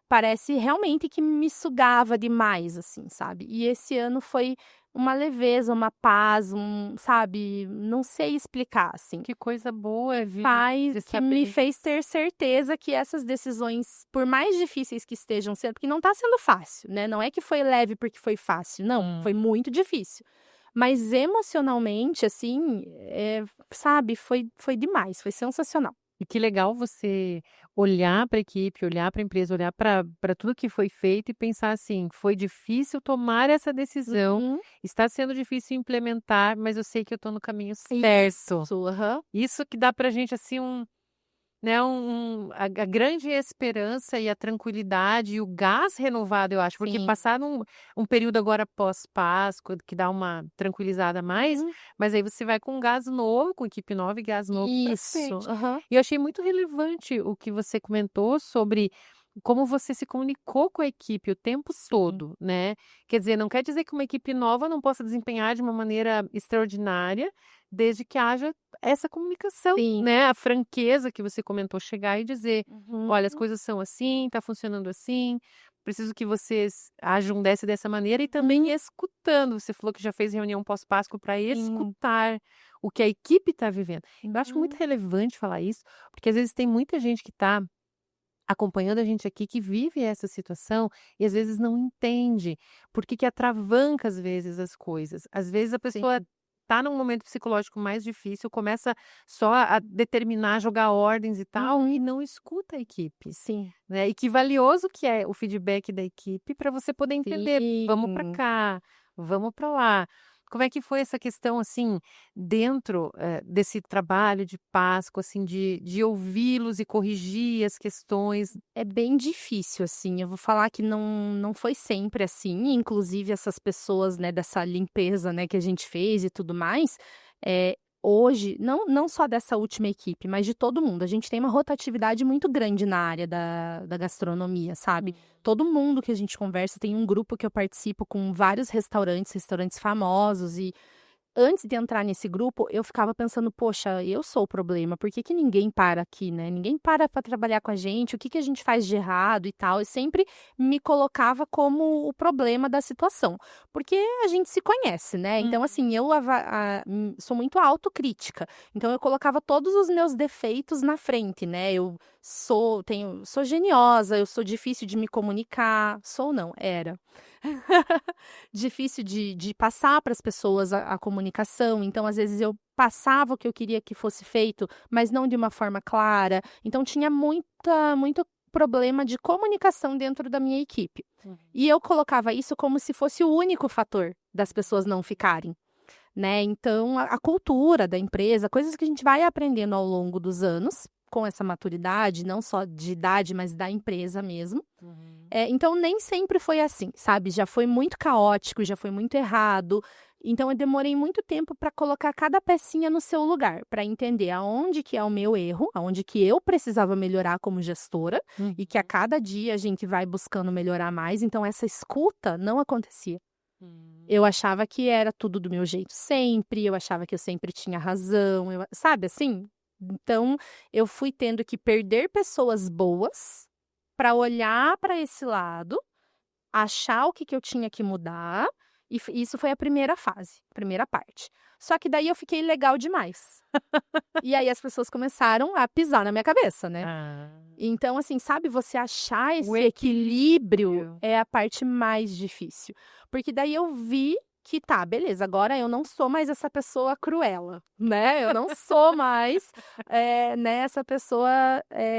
parece realmente que me sugava demais, assim, sabe? E esse ano foi uma leveza, uma paz, sabe? Não sei explicar, assim. Que coisa boa, viu? Paz De que me saber. fez ter certeza que essas decisões, por mais difíceis que estejam sendo, porque não tá sendo fácil, né? Não é que foi leve porque foi fácil, não, foi muito difícil. Mas emocionalmente, assim, sabe, foi demais, foi sensacional. E que legal você olhar para a equipe, olhar para a empresa, olhar para tudo que foi feito e pensar assim: foi difícil tomar essa decisão, Uhum. está sendo difícil implementar, mas eu sei que eu estou no caminho certo. Isso, aham. Isso que dá para a gente assim né, a grande esperança e a tranquilidade e o gás renovado, eu acho, porque Sim. passar um período agora pós-Páscoa, que dá uma tranquilizada a mais, mas aí você vai com gás novo, com equipe nova e gás novo pra Isso, frente. aham. E eu achei muito relevante o que você comentou sobre como você se comunicou com a equipe o tempo todo, né? Quer dizer, não quer dizer que uma equipe nova não possa desempenhar de uma maneira extraordinária, desde que haja essa comunicação, Sim. né? A franqueza que você comentou, chegar e dizer: Uhum. olha, as coisas são assim, tá funcionando assim, preciso que vocês ajam dessa maneira e também escutando. Você falou que já fez reunião pós-Páscoa para escutar o que a equipe está vivendo. Eu acho muito relevante falar isso, porque às vezes tem muita gente que está acompanhando a gente aqui que vive essa situação e às vezes não entende por que atravanca às vezes as coisas. Às vezes a pessoa tá num momento psicológico mais difícil, começa só a determinar, jogar ordens e tal, e não escuta a equipe, Sim. né? E que valioso que é o feedback da equipe para você poder entender, vamos para Sim. cá, vamos para lá. Como é que foi essa questão, assim, dentro desse trabalho de Páscoa, assim, de ouvi-los e corrigir as questões? É bem difícil, assim, eu vou falar que não foi sempre assim, inclusive essas pessoas, né, dessa limpeza, né, que a gente fez e tudo mais, hoje, não só dessa última equipe, mas de todo mundo, a gente tem uma rotatividade muito grande na área da gastronomia, sabe? Todo mundo que a gente conversa, tem um grupo que eu participo com vários restaurantes famosos e antes de entrar nesse grupo, eu ficava pensando: "Poxa, eu sou o problema, por que que ninguém para aqui, né? Ninguém para trabalhar com a gente, o que que a gente faz de errado e tal". Eu sempre me colocava como o problema da situação, porque a gente se conhece, né. Então, assim, sou muito autocrítica, então eu colocava todos os meus defeitos na frente, né. Eu sou geniosa, eu sou difícil de me comunicar, sou não, era. Difícil de passar para as pessoas a comunicação, então às vezes eu passava o que eu queria que fosse feito, mas não de uma forma clara, então tinha muito problema de comunicação dentro da minha equipe. E eu colocava isso como se fosse o único fator das pessoas não ficarem, né? Então, a cultura da empresa, coisas que a gente vai aprendendo ao longo dos anos, com essa maturidade, não só de idade, mas da empresa mesmo. Então, nem sempre foi assim, sabe? Já foi muito caótico, já foi muito errado. Então, eu demorei muito tempo para colocar cada pecinha no seu lugar, para entender aonde que é o meu erro, aonde que eu precisava melhorar como gestora, e que a cada dia a gente vai buscando melhorar mais. Então, essa escuta não acontecia. Eu achava que era tudo do meu jeito sempre, eu achava que eu sempre tinha razão, sabe assim? Então, eu fui tendo que perder pessoas boas para olhar para esse lado, achar o que que eu tinha que mudar, e isso foi a primeira fase, a primeira parte. Só que daí eu fiquei legal demais. E aí as pessoas começaram a pisar na minha cabeça, né? Então, assim, sabe, você achar esse equilíbrio é a parte mais difícil. Porque daí eu vi que tá, beleza, agora eu não sou mais essa pessoa cruela, né? Eu não sou mais, né, essa pessoa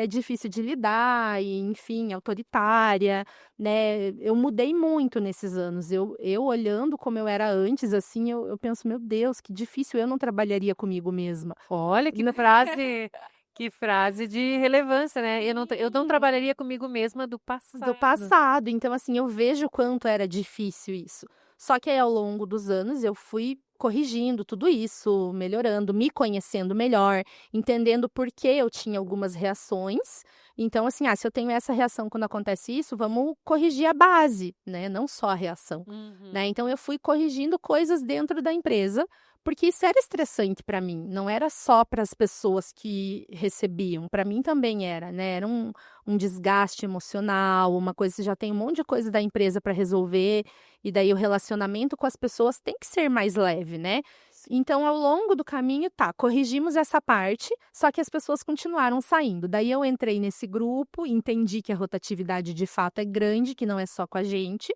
difícil de lidar e, enfim, autoritária, né? Eu mudei muito nesses anos. Eu olhando como eu era antes, assim, eu penso, meu Deus, que difícil, eu não trabalharia comigo mesma. Olha que frase, que frase de relevância, né? Eu não trabalharia comigo mesma do Do passado. passado. Então, assim, eu vejo o quanto era difícil isso. Só que aí, ao longo dos anos, eu fui corrigindo tudo isso, melhorando, me conhecendo melhor, entendendo por que eu tinha algumas reações. Então, assim, se eu tenho essa reação quando acontece isso, vamos corrigir a base, né? Não só a reação, né? Então, eu fui corrigindo coisas dentro da empresa, porque isso era estressante para mim. Não era só para as pessoas que recebiam, para mim também era, né? Era um desgaste emocional, uma coisa, você já tem um monte de coisa da empresa para resolver, e daí o relacionamento com as pessoas tem que ser mais leve, né? Então, ao longo do caminho, corrigimos essa parte, só que as pessoas continuaram saindo. Daí eu entrei nesse grupo, entendi que a rotatividade de fato é grande, que não é só com a gente.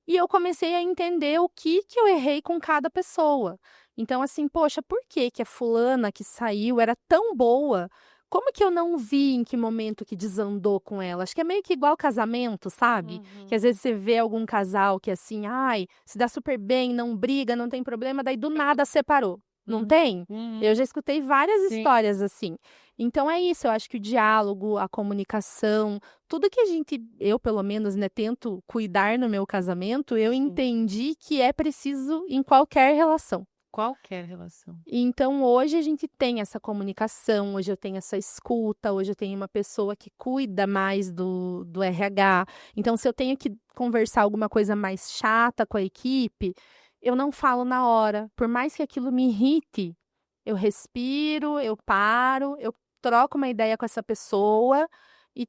E eu comecei a entender o que eu errei com cada pessoa. Então, assim, poxa, por que que a fulana que saiu era tão boa? Como que eu não vi em que momento que desandou com ela? Acho que é meio que igual casamento, sabe? Que às vezes você vê algum casal que assim, ai, se dá super bem, não briga, não tem problema, daí do nada separou. Não tem? Eu já escutei várias Sim. histórias assim. Então é isso, eu acho que o diálogo, a comunicação, tudo que eu pelo menos, né, tento cuidar no meu casamento, eu entendi que é preciso em qualquer relação. Qualquer relação. Então, hoje a gente tem essa comunicação, hoje eu tenho essa escuta, hoje eu tenho uma pessoa que cuida mais do RH. Então, se eu tenho que conversar alguma coisa mais chata com a equipe, eu não falo na hora. Por mais que aquilo me irrite, eu respiro, eu paro, eu troco uma ideia com essa pessoa e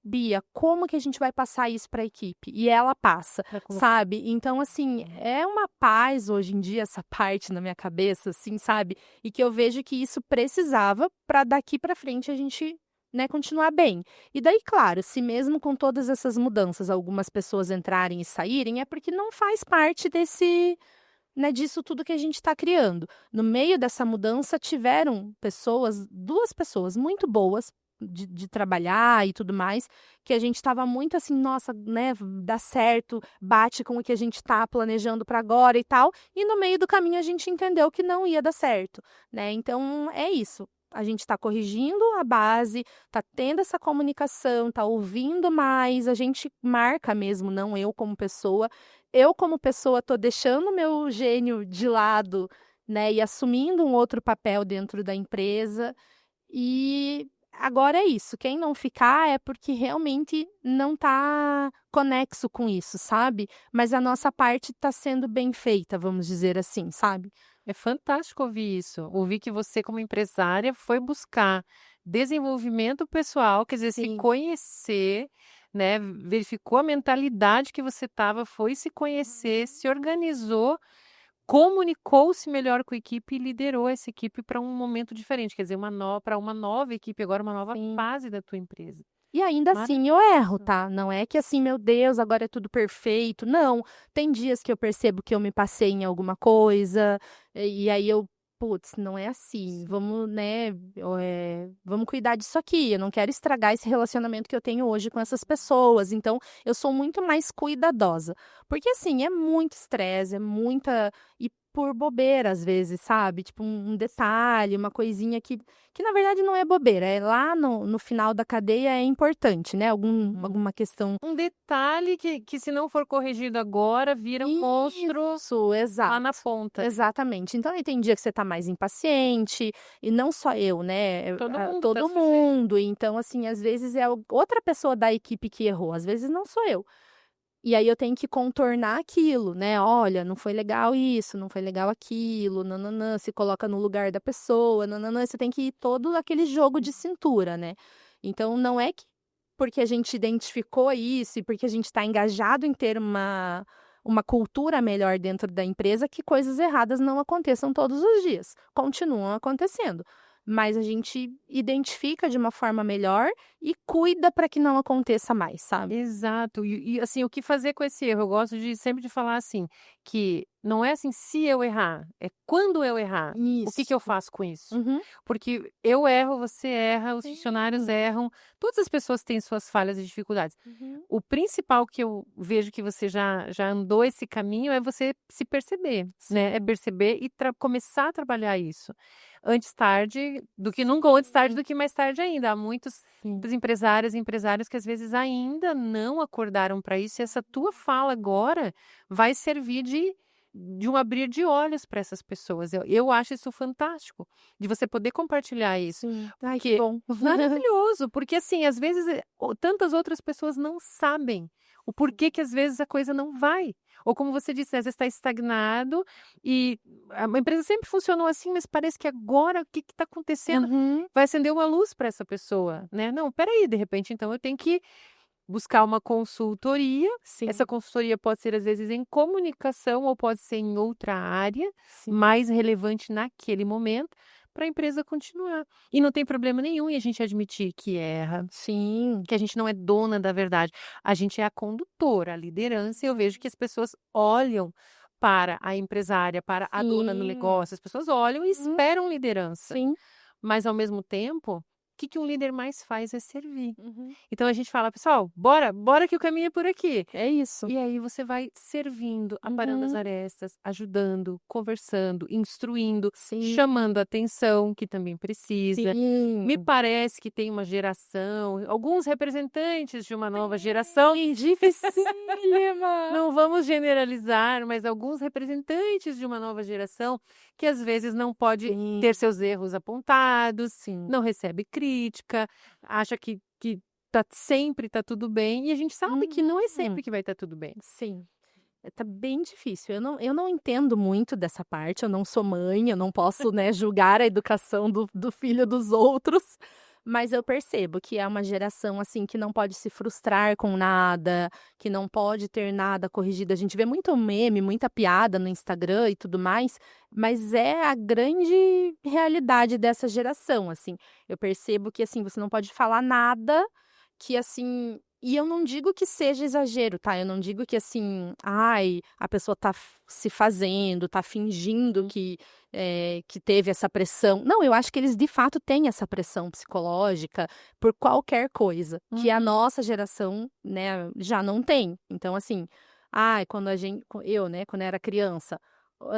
Bia, como que a gente vai passar isso para a equipe? E ela passa, sabe? Então, assim, é uma paz hoje em dia essa parte na minha cabeça, assim, sabe? E que eu vejo que isso precisava para daqui para frente a gente, né, continuar bem. E daí, claro, se mesmo com todas essas mudanças algumas pessoas entrarem e saírem, é porque não faz parte desse, né, disso tudo que a gente está criando. No meio dessa mudança tiveram duas pessoas muito boas de trabalhar e tudo mais, que a gente estava muito assim, nossa, né, dá certo, bate com o que a gente está planejando para agora e tal, e no meio do caminho a gente entendeu que não ia dar certo, né? Então é isso. A gente está corrigindo a base, está tendo essa comunicação, está ouvindo mais, a gente marca mesmo, não eu como pessoa. Eu, como pessoa, estou deixando o meu gênio de lado, né, e assumindo um outro papel dentro da empresa. E agora é isso. Quem não ficar é porque realmente não está conexo com isso, sabe? Mas a nossa parte está sendo bem feita, vamos dizer assim, sabe? É fantástico ouvir isso. Ouvir que você, como empresária, foi buscar desenvolvimento pessoal, quer dizer, se Sim. conhecer, né? Verificou a mentalidade que você estava, foi se conhecer, se organizou, comunicou-se melhor com a equipe e liderou essa equipe para um momento diferente, quer dizer, para uma nova equipe, agora uma nova Sim. fase da tua empresa. E ainda assim eu erro, tá? Não é que assim, meu Deus, agora é tudo perfeito. Não, tem dias que eu percebo que eu me passei em alguma coisa, e aí putz, não é assim. Vamos, né, vamos cuidar disso aqui. Eu não quero estragar esse relacionamento que eu tenho hoje com essas pessoas. Então, eu sou muito mais cuidadosa. Porque assim, é muito estresse, é muita. E por bobeira, às vezes, sabe? Tipo, um detalhe, uma coisinha que na verdade não é bobeira, é lá no final da cadeia é importante, né? Alguma questão. Um detalhe que se não for corrigido agora, vira um monstro Isso, lá na exato. ponta. Exatamente. Então, tem dia que você tá mais impaciente, e não só eu, né? Todo mundo tá Todo sujeito. mundo. Então, assim, às vezes é outra pessoa da equipe que errou, às vezes não sou eu. E aí eu tenho que contornar aquilo, né? Olha, não foi legal isso, não foi legal aquilo, nananã, se coloca no lugar da pessoa, nananã, você tem que ir todo aquele jogo de cintura, né? Então, não é que porque a gente identificou isso e porque a gente está engajado em ter uma cultura melhor dentro da empresa que coisas erradas não aconteçam todos os dias. Continuam acontecendo. Mas a gente identifica de uma forma melhor e cuida para que não aconteça mais, sabe? Exato. Assim, o que fazer com esse erro? Eu gosto sempre de falar assim, que não é assim se eu errar, é quando eu errar. O que eu Isso. faço com isso? Uhum. Porque eu erro, você erra, os Sim. funcionários erram, todas as pessoas têm suas falhas e dificuldades. Uhum. O principal que eu vejo que você já andou esse caminho é você se perceber, né? É Sim. perceber e começar a trabalhar isso. Antes tarde do que nunca, ou antes tarde do que mais tarde ainda. Há muitos Sim. empresárias e empresários que às vezes ainda não acordaram para isso, e essa tua fala agora vai servir de um abrir de olhos para essas pessoas. Eu acho isso fantástico, de você poder compartilhar isso. Sim. Ai, que bom. Maravilhoso, porque assim, às vezes tantas outras pessoas não sabem o porquê que às vezes a coisa não vai. Ou como você disse, às vezes está estagnado e a empresa sempre funcionou assim, mas parece que agora o que está acontecendo? Uhum. Vai acender uma luz para essa pessoa, né? Não, peraí, de repente, então eu tenho que buscar uma consultoria. Sim. Essa consultoria pode ser, às vezes, em comunicação ou pode ser em outra área, Sim. mais relevante naquele momento, para a empresa continuar. E não tem problema nenhum em a gente admitir que erra, Sim. que a gente não é dona da verdade. A gente é a condutora, a liderança, e eu vejo que as pessoas olham para a empresária, para a dona do Sim. negócio, as pessoas olham e esperam liderança. Sim. Mas, ao mesmo tempo, o que um líder mais faz é servir. Uhum. Então a gente fala, pessoal, bora que o caminho é por aqui. É isso. E aí você vai servindo, aparando as Uhum. arestas, ajudando, conversando, instruindo, Sim. chamando a atenção, que também precisa. Sim. Me parece que tem uma geração, alguns representantes de uma nova geração, Dificílima. não vamos generalizar, mas alguns representantes de uma nova geração que às vezes não pode Sim. ter seus erros apontados, Sim. não recebe crítica, acha que sempre tá tudo bem, e a gente sabe que não é sempre que vai estar tudo bem. Sim. Tá bem difícil. Eu não entendo muito dessa parte, eu não sou mãe, eu não posso, né, julgar a educação do filho dos outros, mas eu percebo que é uma geração, assim, que não pode se frustrar com nada, que não pode ter nada corrigido. A gente vê muito meme, muita piada no Instagram e tudo mais, mas é a grande realidade dessa geração, assim. Eu percebo que, assim, você não pode falar nada que, assim, e eu não digo que seja exagero, tá? Eu não digo que, assim, ai, a pessoa tá se fazendo, tá fingindo que teve essa pressão. Não, eu acho que eles de fato têm essa pressão psicológica por qualquer coisa, que a nossa geração, né, já não tem. Então, assim, ai, eu, né, quando era criança,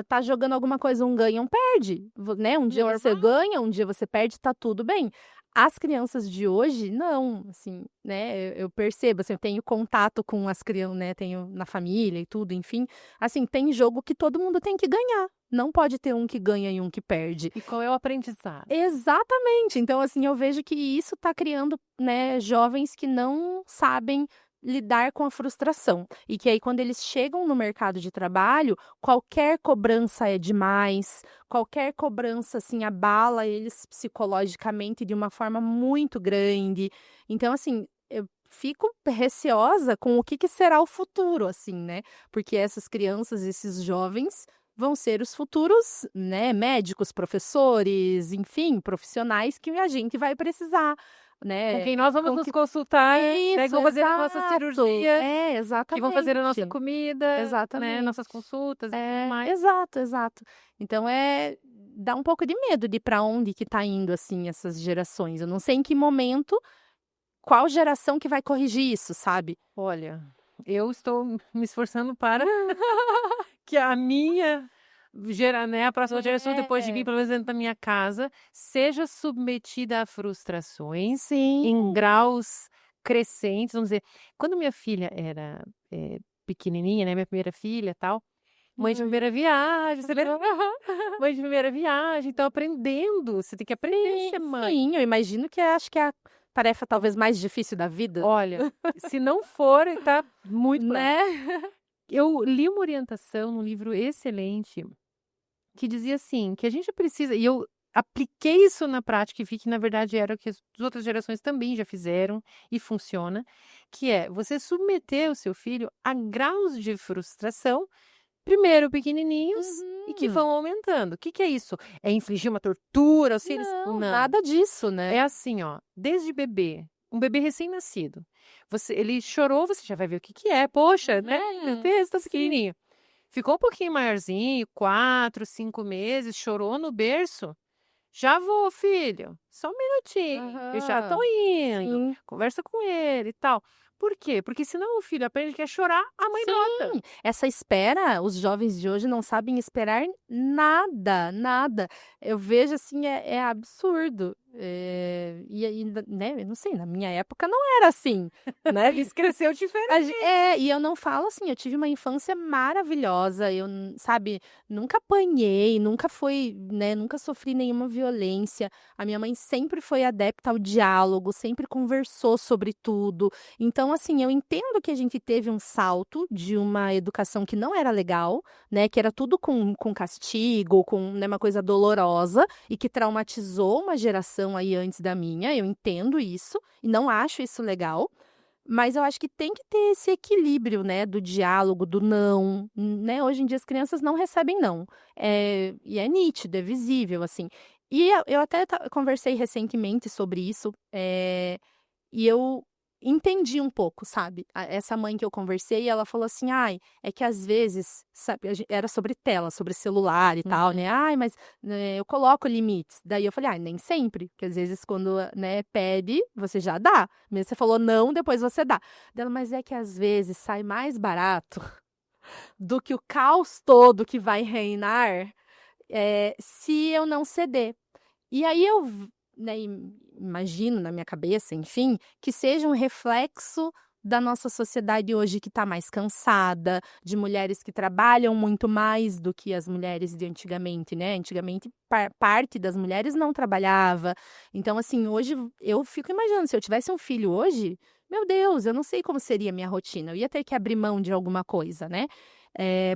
tá jogando alguma coisa, um ganha, um perde, né? Um dia você Normal. ganha, um dia você perde, tá tudo bem. As crianças de hoje, não, assim, né, eu percebo, assim, eu tenho contato com as crianças, né, tenho na família e tudo, enfim, assim, tem jogo que todo mundo tem que ganhar, não pode ter um que ganha e um que perde. E qual é o aprendizado? Exatamente, então, assim, eu vejo que isso tá criando, né, jovens que não sabem lidar com a frustração, e que aí quando eles chegam no mercado de trabalho, qualquer cobrança é demais, qualquer cobrança, assim, abala eles psicologicamente de uma forma muito grande. Então, assim, eu fico receosa com o que será o futuro, assim, né? Porque essas crianças, esses jovens vão ser os futuros, né, médicos, professores, enfim, profissionais que a gente vai precisar, né? Com quem nós vamos com nos que- consultar, né, que Isso, vão fazer a nossa exato. cirurgia, É, que exatamente. vão fazer a nossa comida, né, Exatamente. nossas consultas e tudo mais. Exato, exato. Então dá um pouco de medo de para onde que tá indo, assim, essas gerações. Eu não sei em que momento, qual geração que vai corrigir isso, sabe? Olha, eu estou me esforçando para que a minha né, a próxima geração depois de mim, É. pelo menos dentro da minha casa, seja submetida a frustrações Sim. em graus crescentes, vamos dizer. Quando minha filha era pequenininha, né, minha primeira filha, tal, mãe de primeira viagem, você lembra? Mãe de primeira viagem, então aprendendo, você tem que aprender a ser mãe. Sim, eu imagino que acho que é a tarefa talvez mais difícil da vida, Olha, se não for, tá muito próximo. né? Eu li uma orientação num livro excelente que dizia assim, que a gente precisa, e eu apliquei isso na prática e vi que na verdade era o que as outras gerações também já fizeram e funciona, que é você submeter o seu filho a graus de frustração, primeiro pequenininhos e que Uhum. vão aumentando. O que que é isso? É infligir uma tortura aos filhos? Não, nada disso, né? É assim, ó, desde bebê, um bebê recém-nascido, ele chorou, você já vai ver o que que é, poxa, né, meu Deus, tá pequenininho. Ficou um pouquinho maiorzinho, 4, 5 meses, chorou no berço, já vou filho, só um minutinho, eu já tô Aham. indo, Sim. conversa com ele e tal. Por quê? Porque senão o filho aprende que quer chorar, a mãe brota. Sim, essa espera, os jovens de hoje não sabem esperar nada, nada. Eu vejo assim, é absurdo. E aí, né, eu não sei, na minha época não era assim, né? Isso cresceu diferente. E eu não falo assim, eu tive uma infância maravilhosa, eu, sabe, nunca apanhei, nunca foi, né, nunca sofri nenhuma violência. A minha mãe sempre foi adepta ao diálogo, sempre conversou sobre tudo. Então, assim, eu entendo que a gente teve um salto de uma educação que não era legal, né, que era tudo com castigo, com, né, uma coisa dolorosa e que traumatizou uma geração aí antes da minha. Eu entendo isso e não acho isso legal. Mas eu acho que tem que ter esse equilíbrio, né, do diálogo, do não, né? Hoje em dia as crianças não recebem não. E é nítido, é visível, assim. E eu até conversei recentemente sobre isso, e eu entendi um pouco, sabe? Essa mãe que eu conversei, ela falou assim: "Ai, é que às vezes", sabe, era sobre tela, sobre celular e tal, né? "Ai, mas, né, eu coloco limites". Daí eu falei: "Ai, nem sempre, porque às vezes quando, né, pede, você já dá. Mesmo você falou não, depois você dá". Dela: "Mas é que às vezes sai mais barato do que o caos todo que vai reinar, se eu não ceder". E aí eu né, imagino na minha cabeça, enfim, que seja um reflexo da nossa sociedade hoje que está mais cansada, de mulheres que trabalham muito mais do que as mulheres de antigamente, né? Antigamente, parte das mulheres não trabalhava. Então, assim, hoje eu fico imaginando, se eu tivesse um filho hoje, meu Deus, eu não sei como seria a minha rotina. Eu ia ter que abrir mão de alguma coisa, né?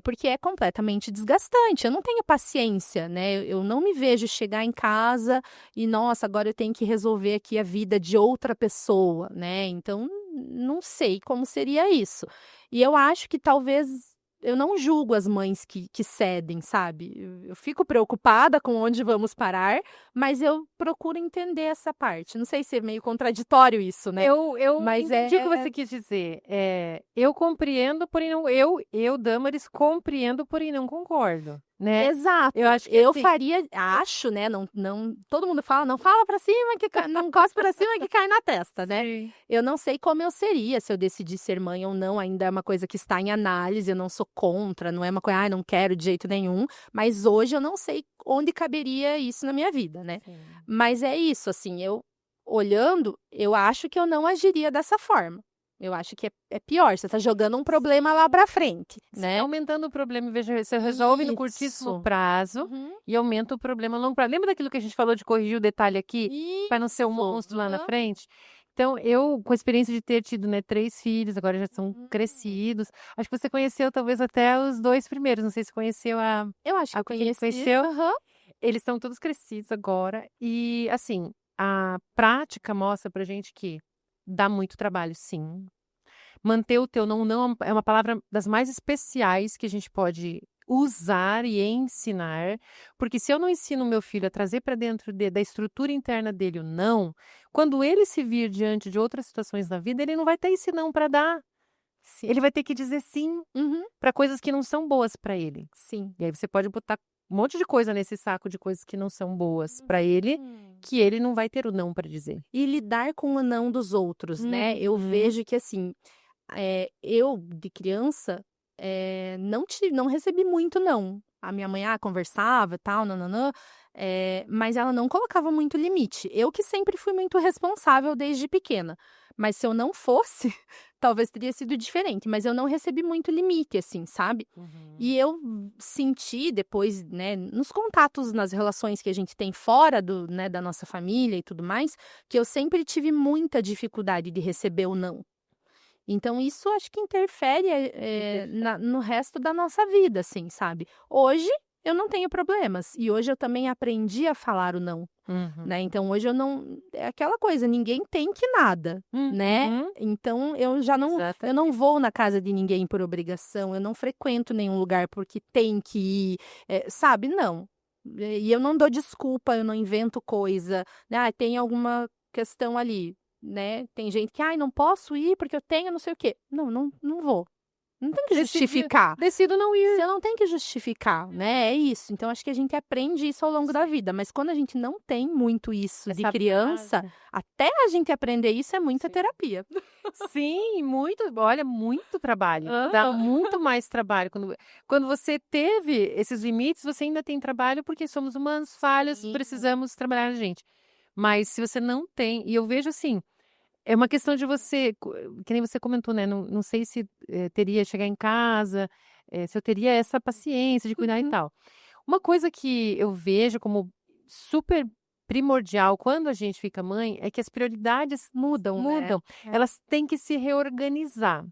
Porque é completamente desgastante. Eu não tenho paciência, né? Eu não me vejo chegar em casa e, nossa, agora eu tenho que resolver aqui a vida de outra pessoa, né? Então, não sei como seria isso. E eu acho que talvez eu não julgo as mães que cedem, sabe? Eu fico preocupada com onde vamos parar, mas eu procuro entender essa parte. Não sei se é meio contraditório isso, né? Eu Mas entendi o que você quis dizer. Eu compreendo, porém não. Damaris, compreendo, porém não concordo, né? Exato. Eu acho que Eu assim, faria, acho, né? Não, todo mundo fala, não fala pra cima que não cospe pra cima que cai na testa, né? sim. Eu não sei como eu seria se eu decidir ser mãe ou não, ainda é uma coisa que está em análise, eu não sou contra, não é uma coisa, não quero de jeito nenhum, mas hoje eu não sei onde caberia isso na minha vida, né? Sim. Mas é isso, assim, eu olhando, eu acho que eu não agiria dessa forma. Eu acho que é pior, você tá jogando um problema lá pra frente, né? Aumentando o problema, em vez de você resolve no curtíssimo Isso. prazo Uhum. e aumenta o problema no longo prazo. Lembra daquilo que a gente falou de corrigir o detalhe aqui, para não ser um Isso. monstro lá na Aham. frente? Então, eu, com a experiência de ter tido, né, 3 filhos, agora já são crescidos. Acho que você conheceu talvez até os 2 primeiros, não sei se conheceu Eu acho que a eu pequena que conheci. conheceu. Aham. Eles estão todos crescidos agora e, assim, a prática mostra pra gente que dá muito trabalho, sim. Manter o teu não é uma palavra das mais especiais que a gente pode usar e ensinar, porque se eu não ensino o meu filho a trazer para dentro da estrutura interna dele o não, quando ele se vir diante de outras situações na vida, ele não vai ter esse não para dar. Sim. Ele vai ter que dizer sim Uhum. para coisas que não são boas para ele. Sim. E aí você pode botar um monte de coisa nesse saco de coisas que não são boas para ele, que ele não vai ter o não para dizer. E lidar com o não dos outros, né? Eu Uhum. vejo que, assim, eu, de criança, não recebi muito não. A minha mãe, conversava e tal, nananã, mas ela não colocava muito limite. Eu que sempre fui muito responsável desde pequena. Mas se eu não fosse, talvez teria sido diferente. Mas eu não recebi muito limite, assim, sabe? E eu senti depois, né, nos contatos, nas relações que a gente tem fora né, da nossa família e tudo mais, que eu sempre tive muita dificuldade de receber o não. Então, isso acho que interfere no resto da nossa vida, assim, sabe? Hoje, eu não tenho problemas. E hoje eu também aprendi a falar o não, né? Então, hoje eu não... É aquela coisa, ninguém tem que nada, né? Então, eu já não... Eu não vou na casa de ninguém por obrigação. Eu não frequento nenhum lugar porque tem que ir, sabe? Não. E eu não dou desculpa, eu não invento coisa, né? Tem alguma questão ali, né? Tem gente que, não posso ir porque eu tenho não sei o quê. Não vou. Não tem que justificar. Decido não ir. Você não tem que justificar, né? É isso. Então, acho que a gente aprende isso ao longo da vida. Mas quando a gente não tem muito isso de criança, até a gente aprender isso é muita terapia. Sim, muito. Olha, muito trabalho. Dá muito mais trabalho. Quando você teve esses limites, você ainda tem trabalho porque somos humanos, falhas, precisamos trabalhar na gente. Mas se você não tem, e eu vejo assim, é uma questão de você, que nem você comentou, né? Não sei se teria chegar em casa, se eu teria essa paciência de cuidar e tal. Uma coisa que eu vejo como super primordial quando a gente fica mãe é que as prioridades mudam. Né? Elas têm que se reorganizar.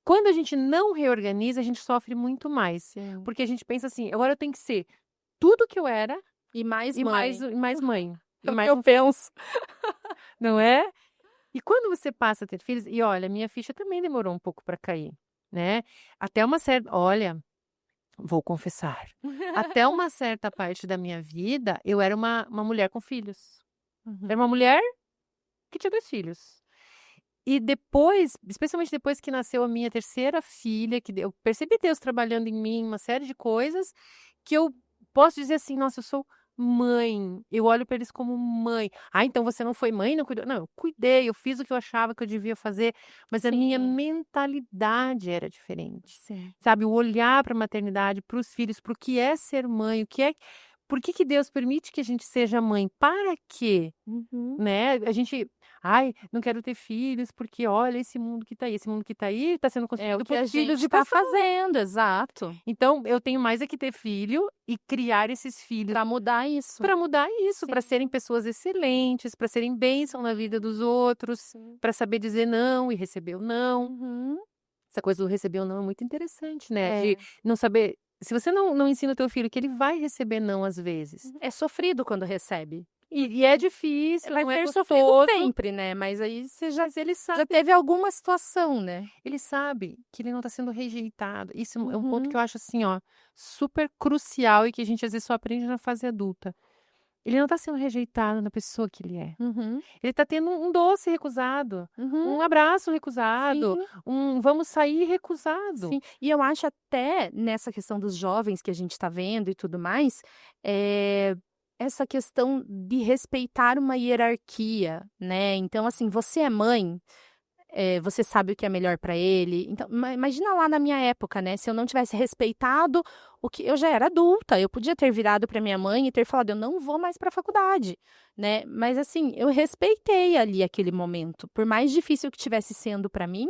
Quando a gente não reorganiza, a gente sofre muito mais. Sim. Porque a gente pensa assim, agora eu tenho que ser tudo que eu era E mais e mãe. mais mãe. É o que eu penso. Não é? E quando você passa a ter filhos, e olha, minha ficha também demorou um pouco para cair, né? Até uma certa, olha, vou confessar, até uma certa parte da minha vida, eu era uma mulher com filhos. Era uma mulher que tinha 2 filhos. E depois, especialmente depois que nasceu a minha terceira filha, que eu percebi Deus trabalhando em mim, uma série de coisas, que eu posso dizer assim, nossa, eu sou mãe, eu olho para eles como mãe. Então você não foi mãe, não cuidou? Não, eu cuidei, eu fiz o que eu achava que eu devia fazer, mas a minha mentalidade era diferente. Sim. Sabe, o olhar para a maternidade, para os filhos, para o que é ser mãe, por que Deus permite que a gente seja mãe? Para quê? Né? A gente, não quero ter filhos porque olha esse mundo que tá aí. Esse mundo que tá aí tá sendo construído É o que a por filhos gente de tá pessoas. fazendo, exato. Então, eu tenho mais é que ter filho e criar esses filhos Pra mudar isso. para serem pessoas excelentes, para serem bênção na vida dos outros, para saber dizer não e receber o não. Essa coisa do receber o não é muito interessante, né? De não saber. Se você não ensina o teu filho que ele vai receber não às vezes. É sofrido quando recebe. E é difícil, Vai não é ter sofrido gostoso. sempre, né? Mas aí você já Ele sabe, já teve alguma situação, né? ele sabe que ele não está sendo rejeitado. Isso é um ponto que eu acho assim, ó, super crucial e que a gente às vezes só aprende na fase adulta. Ele não está sendo rejeitado na pessoa que ele é. Ele está tendo um doce recusado, um abraço recusado, vamos sair recusado. Sim. E eu acho até nessa questão dos jovens que a gente está vendo e tudo mais, essa questão de respeitar uma hierarquia, né? Então, assim, você é mãe, você sabe o que é melhor para ele. Então, imagina lá na minha época, né? Se eu não tivesse respeitado o que eu já era adulta, eu podia ter virado para minha mãe e ter falado, eu não vou mais para a faculdade, né? Mas assim, eu respeitei ali aquele momento, por mais difícil que tivesse sendo para mim,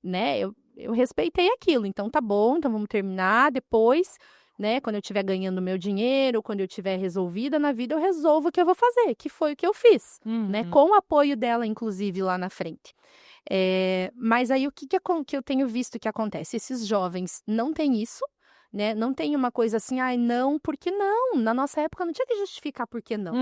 né? Eu respeitei aquilo. Então tá bom, então vamos terminar depois, né? Quando eu estiver ganhando meu dinheiro, quando eu estiver resolvida na vida, eu resolvo o que eu vou fazer, que foi o que eu fiz, né? Com o apoio dela, inclusive, lá na frente. Mas aí o que eu tenho visto que acontece? Esses jovens não têm isso, né? Não tem uma coisa assim, não, porque não? Na nossa época não tinha que justificar por que não,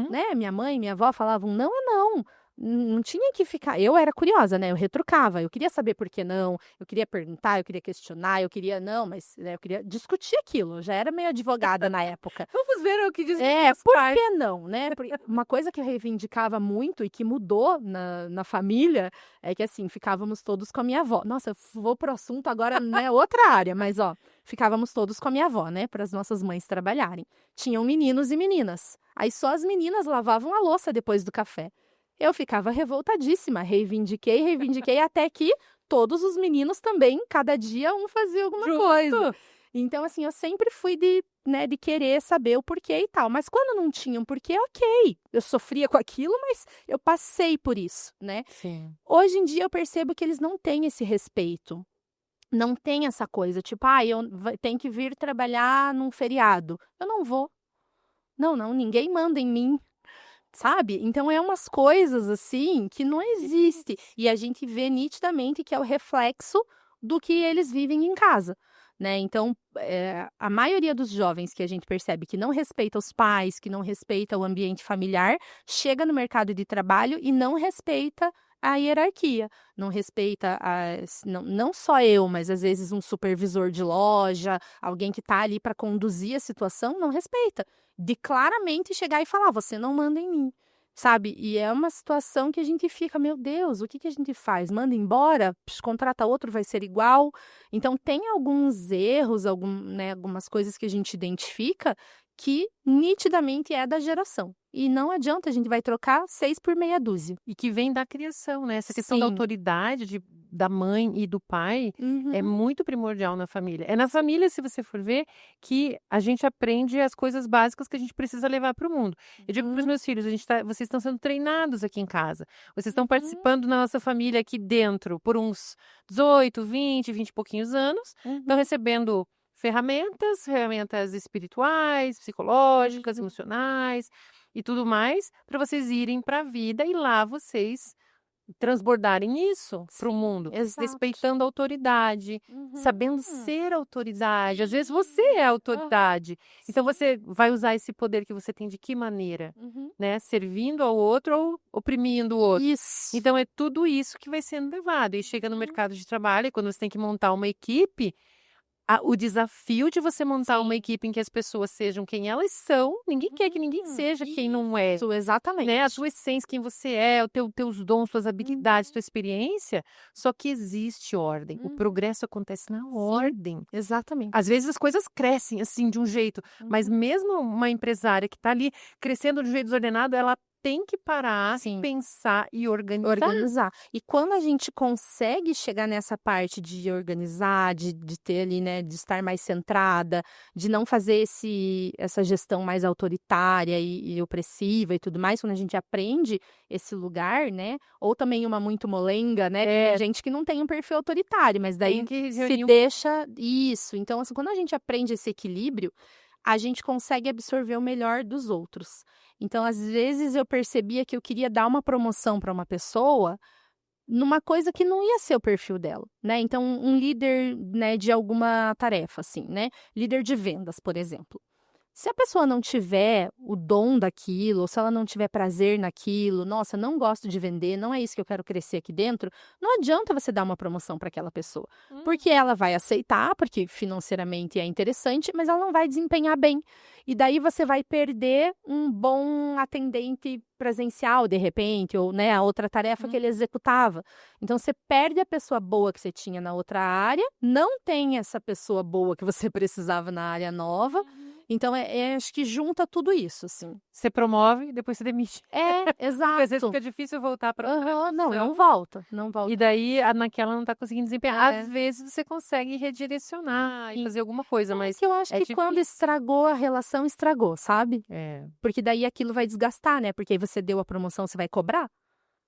né? Minha mãe, minha avó falavam não é não. Não tinha que ficar. Eu era curiosa, né? Eu retrucava, eu queria saber por que não, eu queria perguntar, eu queria questionar, eu queria não, mas né, eu queria discutir aquilo. Eu já era meio advogada na época. Vamos ver o que diz por que não, né? Uma coisa que eu reivindicava muito e que mudou na família é que assim, ficávamos todos com a minha avó. Nossa, eu vou pro assunto agora, né? Outra área, mas ó, ficávamos todos com a minha avó, né? Para as nossas mães trabalharem. Tinham meninos e meninas. Aí só as meninas lavavam a louça depois do café. Eu ficava revoltadíssima, reivindiquei, até que todos os meninos também, cada dia um fazia alguma coisa. Então, assim, eu sempre fui de né, de querer saber o porquê e tal. Mas quando não tinha um porquê, ok. Eu sofria com aquilo, mas eu passei por isso, né? Sim. Hoje em dia eu percebo que eles não têm esse respeito. Não tem essa coisa, tipo, tenho que vir trabalhar num feriado. Eu não vou. Não, não, ninguém manda em mim, sabe? Então é umas coisas assim que não existe. E a gente vê nitidamente que é o reflexo do que eles vivem em casa, né? Então, a maioria dos jovens que a gente percebe que não respeita os pais, que não respeita o ambiente familiar, chega no mercado de trabalho e não respeita a hierarquia, não respeita não só eu, mas às vezes um supervisor de loja, alguém que está ali para conduzir a situação, não respeita. De claramente chegar e falar, você não manda em mim, sabe? E é uma situação que a gente fica, meu Deus, o que que a gente faz? Manda embora? Contrata outro, vai ser igual? Então, tem alguns erros, algumas coisas que a gente identifica que nitidamente é da geração. E não adianta, a gente vai trocar 6 por meia dúzia. E que vem da criação, né? Essa questão da Sim. autoridade da mãe e do pai é Uhum. muito primordial na família. É na família, se você for ver, que a gente aprende as coisas básicas que a gente precisa levar para o mundo. Eu digo para os Uhum. meus filhos, vocês estão sendo treinados aqui em casa. Vocês estão Uhum. participando da nossa família aqui dentro por uns 18, 20 e pouquinhos anos. Estão Uhum. recebendo ferramentas espirituais, psicológicas, Uhum. emocionais e tudo mais, para vocês irem para a vida e lá vocês transbordarem isso para o Sim, mundo, exato. respeitando a autoridade, sabendo Uhum. ser autoridade. Às vezes você é a autoridade, então Sim. você vai usar esse poder que você tem de que maneira? Uhum. Né? Servindo ao outro ou oprimindo o outro. Isso. Então é tudo isso que vai sendo levado. E chega no mercado de trabalho, e quando você tem que montar uma equipe, o desafio de você montar uma Sim. equipe em que as pessoas sejam quem elas são, ninguém quer que ninguém seja quem não é. Isso, exatamente. Né? A tua essência, quem você é, teus dons, tuas habilidades, tua experiência, só que existe ordem. O progresso acontece na ordem. Exatamente. Às vezes as coisas crescem assim de um jeito, mas mesmo uma empresária que está ali crescendo de um jeito desordenado, ela tem que parar, Sim. pensar e organizar. E quando a gente consegue chegar nessa parte de organizar, de ter ali, né, de estar mais centrada, de não fazer essa gestão mais autoritária e opressiva e tudo mais, quando a gente aprende esse lugar, né, ou também uma muito molenga, né, tem gente que não tem um perfil autoritário, mas daí Tem que se reunir deixa isso. Então, assim, quando a gente aprende esse equilíbrio, a gente consegue absorver o melhor dos outros. Então, às vezes, eu percebia que eu queria dar uma promoção para uma pessoa numa coisa que não ia ser o perfil dela, né? Então, um líder, né, de alguma tarefa, assim, né? Líder de vendas, por exemplo. Se a pessoa não tiver o dom daquilo, ou se ela não tiver prazer naquilo, nossa, não gosto de vender, não é isso que eu quero crescer aqui dentro, não adianta você dar uma promoção para aquela pessoa. Porque ela vai aceitar, porque financeiramente é interessante, mas ela não vai desempenhar bem. E daí você vai perder um bom atendente presencial, de repente, ou né, a outra tarefa que ele executava. Então você perde a pessoa boa que você tinha na outra área, não tem essa pessoa boa que você precisava na área nova. Então, acho que junta tudo isso, assim. Você promove, depois você demite. Exato. Às vezes fica difícil voltar para Não volta, não volta. E daí, naquela não está conseguindo desempenhar. Às vezes você consegue redirecionar e fazer alguma coisa, mas que eu acho que quando estragou a relação, estragou, sabe? Porque daí aquilo vai desgastar, né? Porque aí você deu a promoção, você vai cobrar.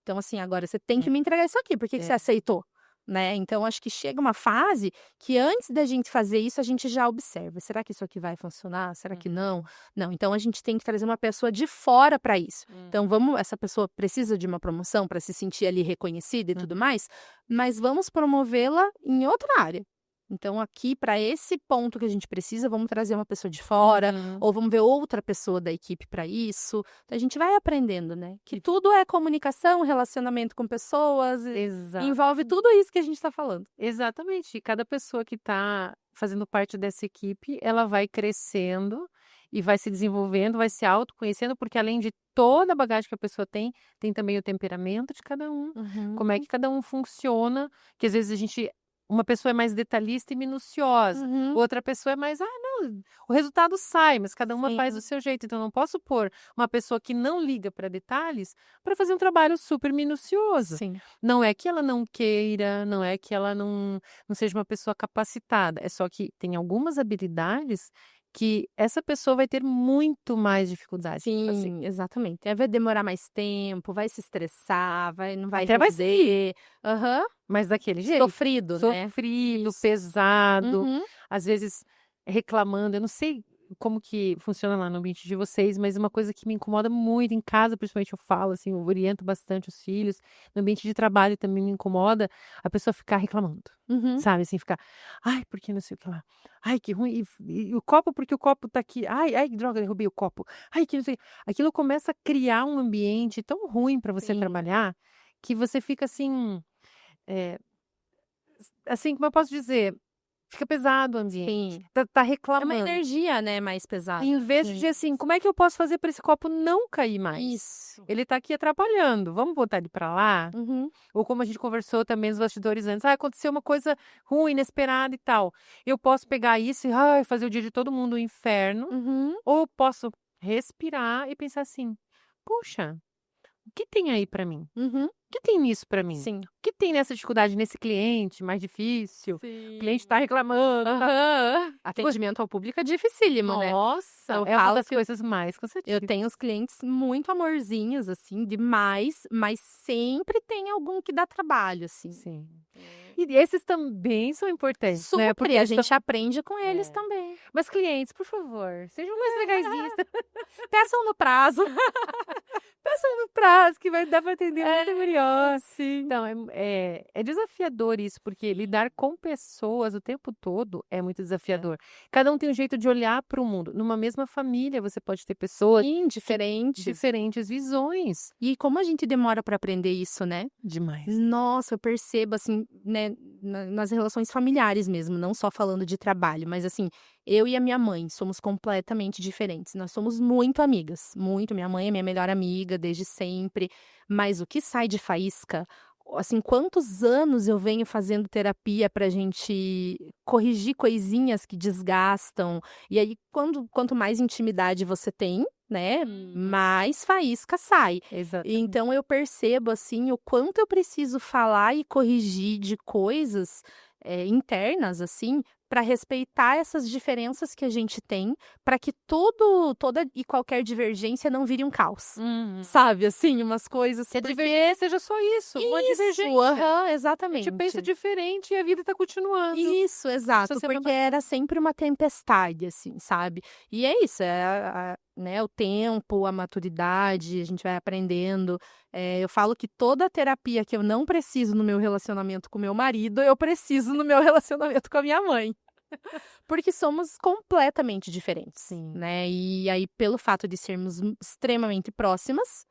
Então, assim, agora você tem que me entregar isso aqui, por que você aceitou? Né? Então, acho que chega uma fase que antes da gente fazer isso, a gente já observa. Será que isso aqui vai funcionar? Será que não? Não. Então, a gente tem que trazer uma pessoa de fora para isso. Então, essa pessoa precisa de uma promoção para se sentir ali reconhecida e tudo mais, mas vamos promovê-la em outra área. Então, aqui, para esse ponto que a gente precisa, vamos trazer uma pessoa de fora, ou vamos ver outra pessoa da equipe para isso. Então, a gente vai aprendendo, né? Que tudo é comunicação, relacionamento com pessoas, envolve tudo isso que a gente está falando. Exatamente. E cada pessoa que está fazendo parte dessa equipe, ela vai crescendo e vai se desenvolvendo, vai se autoconhecendo, porque além de toda a bagagem que a pessoa tem também o temperamento de cada um. Como é que cada um funciona, que às vezes uma pessoa é mais detalhista e minuciosa, outra pessoa é mais, não, o resultado sai, mas cada uma faz do seu jeito. Então, não posso pôr uma pessoa que não liga para detalhes para fazer um trabalho super minucioso. Sim. Não é que ela não queira, não é que ela não seja uma pessoa capacitada, é só que tem algumas habilidades que essa pessoa vai ter muito mais dificuldade. Sim, Assim. exatamente. Vai demorar mais tempo, vai se estressar, não vai Até vai render. Aham. Mas daquele jeito. Sofrido, né? Sofrido, Isso. pesado, Uhum. às vezes reclamando. Eu não sei como que funciona lá no ambiente de vocês, mas uma coisa que me incomoda muito em casa, principalmente eu falo, assim, eu oriento bastante os filhos. No ambiente de trabalho também me incomoda a pessoa ficar reclamando, Uhum. sabe? Assim, ficar, ai, porque não sei o que lá. Ai, que ruim. E o copo, porque o copo tá aqui. Ai, droga, derrubei o copo. Ai, que não sei. Aquilo começa a criar um ambiente tão ruim para você Sim. trabalhar que você fica assim. Assim, como eu posso dizer, fica pesado o ambiente. Sim. Tá É uma reclamando. energia, né, mais pesada. Em vez de dizer assim, como é que eu posso fazer para esse copo não cair mais? Isso. Ele tá aqui atrapalhando, vamos botar ele para lá? Uhum. Ou como a gente conversou também nos bastidores antes, aconteceu uma coisa ruim, inesperada e tal. Eu posso pegar isso e fazer o dia de todo mundo um inferno, Uhum. ou eu posso respirar e pensar assim, puxa, o que tem aí para mim? Uhum. O que tem nisso para mim? Sim. O que tem nessa dificuldade, nesse cliente mais difícil? O cliente Sim. tá reclamando. Aham. Atendimento ao público é dificílimo, né? Nossa, Eu é uma falo das que coisas mais eu cansativas. tenho os clientes muito amorzinhos, assim, demais, mas sempre tem algum que dá trabalho, assim. Sim. E esses também são importantes, né? Super, Porque e a eles gente aprende com eles É. também. Mas clientes, por favor, sejam mais legaisinhos. Peçam no prazo. Peçam no prazo, que vai dar para atender muito melhor. Sim. Então, é desafiador isso, porque lidar com pessoas o tempo todo é muito desafiador. Cada um tem um jeito de olhar para o mundo. Numa mesma família, você pode ter pessoas Sim, diferentes. diferentes visões. E como a gente demora para aprender isso, né? Demais. Nossa, eu percebo, assim, né, nas relações familiares mesmo, não só falando de trabalho, mas assim, eu e a minha mãe somos completamente diferentes. Nós somos muito amigas, muito. Minha mãe é minha melhor amiga desde sempre, mas o que sai de faísca, assim, quantos anos eu venho fazendo terapia pra gente corrigir coisinhas que desgastam, e aí quanto mais intimidade você tem, né, mais faísca sai. Exatamente. Então eu percebo, assim, o quanto eu preciso falar e corrigir de coisas, internas, assim, para respeitar essas diferenças que a gente tem, para que toda e qualquer divergência não vire um caos. Sabe, assim, umas coisas Que a porque divergência seja só isso, uma divergência. aham, A exatamente. gente pensa diferente e a vida tá continuando. Isso, exato, Precisa ser porque era sempre uma tempestade, assim, sabe. E é isso, né, o tempo, a maturidade, a gente vai aprendendo. Eu falo que toda a terapia que eu não preciso no meu relacionamento com meu marido, eu preciso no meu relacionamento com a minha mãe. Porque somos completamente diferentes, Sim. né. E aí, pelo fato de sermos extremamente próximas,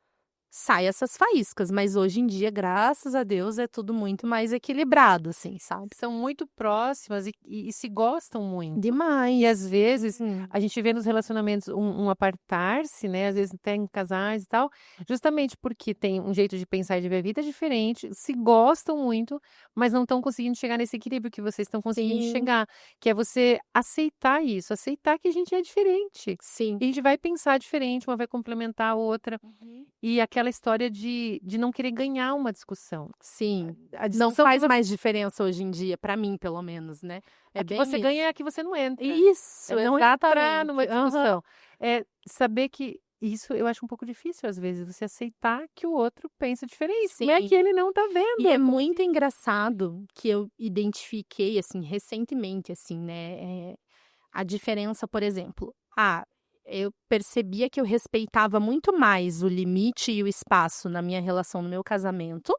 sai essas faíscas, mas hoje em dia, graças a Deus, é tudo muito mais equilibrado, assim, sabe. São muito próximas e se gostam muito. Demais. E às vezes Hum. a gente vê nos relacionamentos um apartar-se, né? Às vezes até em casais e tal, justamente porque tem um jeito de pensar e de ver a vida diferente, se gostam muito, mas não estão conseguindo chegar nesse equilíbrio que vocês estão conseguindo Sim. chegar, que é você aceitar isso, aceitar que a gente é diferente. Sim. E a gente vai pensar diferente, uma vai complementar a outra. E aquela história de não querer ganhar uma discussão. Sim. A Não discussão faz que mais diferença hoje em dia, pra mim, pelo menos, né. É a que bem você isso. ganha é a que você não entra. Isso, É não entrar exatamente. numa Aham. discussão. É saber que isso eu acho um pouco difícil, às vezes, você aceitar que o outro pensa diferente. Não é Sim. que ele não tá vendo. E é muito engraçado que eu identifiquei, assim, recentemente, assim, né, a diferença, por exemplo, eu percebia que eu respeitava muito mais o limite e o espaço na minha relação, no meu casamento,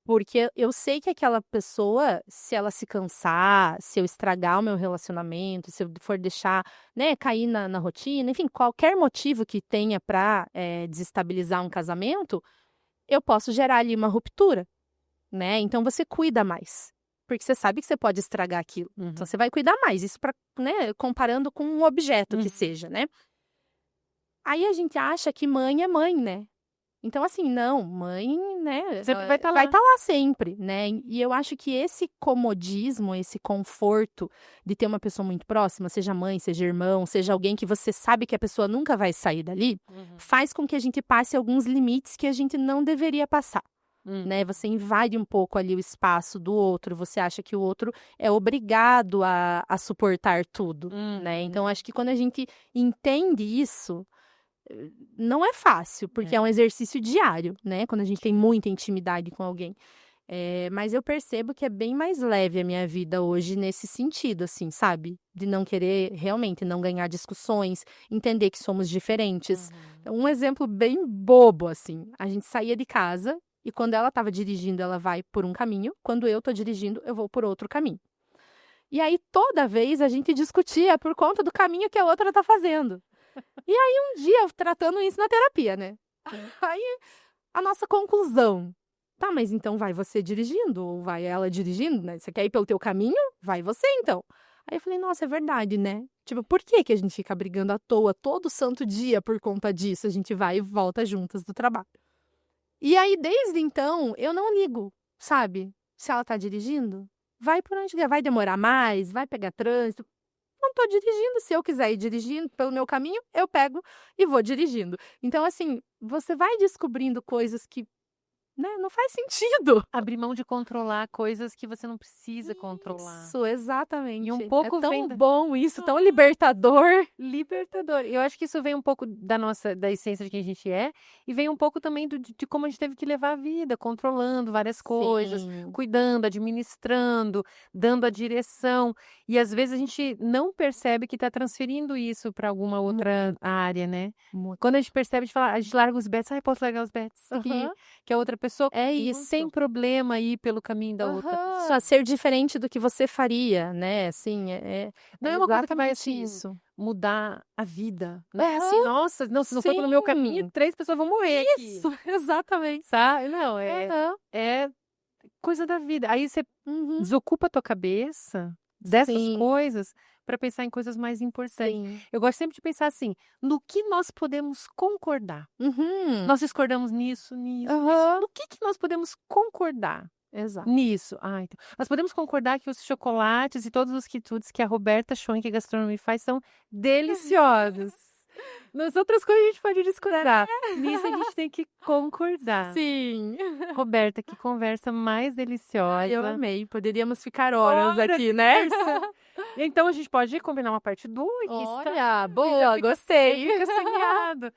porque eu sei que aquela pessoa, se ela se cansar, se eu estragar o meu relacionamento, se eu for deixar, né, cair na rotina, enfim, qualquer motivo que tenha para desestabilizar um casamento, eu posso gerar ali uma ruptura, né? Então você cuida mais, porque você sabe que você pode estragar aquilo. Então você vai cuidar mais, isso para, né, comparando com um objeto que seja, né? Aí a gente acha que mãe é mãe, né? Então, assim, não, mãe, né, Sempre vai estar vai lá. estar lá sempre, né? E eu acho que esse comodismo, esse conforto de ter uma pessoa muito próxima, seja mãe, seja irmão, seja alguém que você sabe que a pessoa nunca vai sair dali, faz com que a gente passe alguns limites que a gente não deveria passar. né? Você invade um pouco ali o espaço do outro, você acha que o outro é obrigado a suportar tudo, né? Então, acho que quando a gente entende isso, não é fácil, porque é um exercício diário, né? Quando a gente tem muita intimidade com alguém. Mas eu percebo que é bem mais leve a minha vida hoje nesse sentido, assim, sabe? De não querer realmente não ganhar discussões, entender que somos diferentes. Um exemplo bem bobo, assim, a gente saía de casa e quando ela estava dirigindo, ela vai por um caminho, quando eu tô dirigindo, eu vou por outro caminho. E aí, toda vez a gente discutia por conta do caminho que a outra tá fazendo. E aí, um dia, tratando isso na terapia, né? Aí, a nossa conclusão. Tá, mas então vai você dirigindo, ou vai ela dirigindo, né? Você quer ir pelo teu caminho? Vai você, então. Aí eu falei, nossa, é verdade, né? Tipo, por que que a gente fica brigando à toa todo santo dia por conta disso? A gente vai e volta juntas do trabalho. E aí, desde então, eu não ligo, sabe? Se ela tá dirigindo, vai por onde quer. Vai demorar mais, vai pegar trânsito. Não tô dirigindo. Se eu quiser ir dirigindo pelo meu caminho, eu pego e vou dirigindo. Então, assim, você vai descobrindo coisas que, né, não faz sentido. Abrir mão de controlar coisas que você não precisa controlar. Isso, exatamente. E um pouco é tão vem bom isso, tão libertador. libertador. Eu acho que isso vem um pouco da essência de quem a gente é, e vem um pouco também de como a gente teve que levar a vida, controlando várias coisas, Sim. cuidando, administrando, dando a direção. E às vezes a gente não percebe que está transferindo isso para alguma outra área, né? Muito. Quando a gente percebe, a gente larga os bets, posso largar os bets, Aham. que a outra pessoa, É e isso. sem problema ir pelo caminho da outra Aham. pessoa. A ser diferente do que você faria, né? Assim, Não é uma coisa que vai, exatamente assim, isso. mudar a vida. Não é assim, Aham. nossa, não, se não for pelo meu caminho, Sim. 3 pessoas vão morrer aqui. Isso, exatamente. Sabe? Não, Aham. é coisa da vida. Aí você Uhum. desocupa a tua cabeça dessas Sim. coisas para pensar em coisas mais importantes. Sim. Eu gosto sempre de pensar assim, no que nós podemos concordar. Uhum. Nós discordamos nisso, nisso, nisso. Aham. No que nós podemos concordar? Exato. Nisso. Então. Nós podemos concordar que os chocolates e todos os quitutes que a Roberta Schwenk Gastronomia faz são deliciosos. Nas outras coisas a gente pode discordar. Nisso a gente tem que concordar. Sim. Roberta, que conversa mais deliciosa. Eu amei. Poderíamos ficar horas Bora, aqui, né? Então a gente pode combinar uma parte 2. Olha, boa, gostei. Fica sonhado.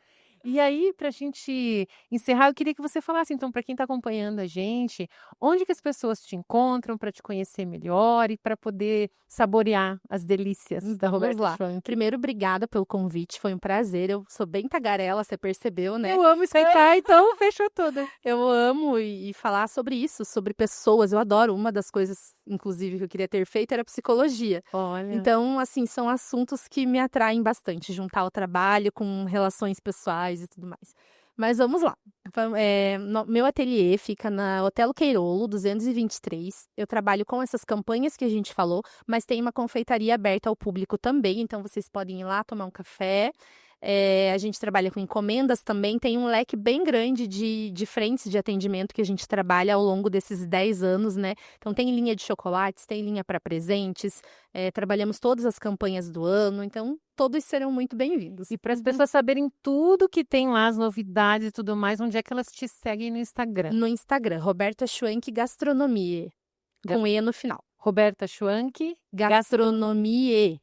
E aí, pra gente encerrar, eu queria que você falasse, então, para quem está acompanhando a gente, onde que as pessoas te encontram para te conhecer melhor e para poder saborear as delícias da Vamos Roberta lá. Schwenk. Primeiro, obrigada pelo convite, foi um prazer. Eu sou bem tagarela, você percebeu, né? Eu amo explicar, então fechou tudo. Eu amo e falar sobre isso, sobre pessoas. Eu adoro. Uma das coisas, inclusive, que eu queria ter feito era psicologia. Olha. Então, assim, são assuntos que me atraem bastante, juntar o trabalho com relações pessoais e tudo mais. Mas vamos lá. Meu ateliê fica na Otelo Queirolo, 223. Eu trabalho com essas campanhas que a gente falou, mas tem uma confeitaria aberta ao público também, então vocês podem ir lá tomar um café. A gente trabalha com encomendas também, tem um leque bem grande de frentes de atendimento que a gente trabalha ao longo desses 10 anos, né? Então tem linha de chocolates, tem linha para presentes, trabalhamos todas as campanhas do ano, então todos serão muito bem-vindos. E para as pessoas saberem tudo que tem lá, as novidades e tudo mais, onde é que elas te seguem no Instagram? No Instagram, Roberta Schwenk Gastronomie, com E no final. Roberta Schwenk Gastronomie.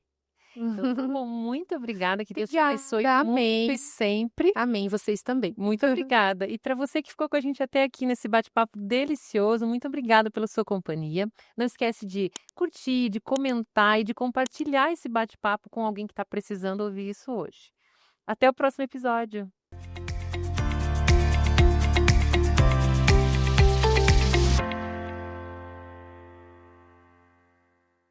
Então, tá bom, muito obrigada, que Deus te Obrigada, abençoe amém. muito e sempre. Amém, vocês também. Muito obrigada. E para você que ficou com a gente até aqui nesse bate-papo delicioso, muito obrigada pela sua companhia. Não esquece de curtir, de comentar e de compartilhar esse bate-papo com alguém que está precisando ouvir isso hoje. Até o próximo episódio.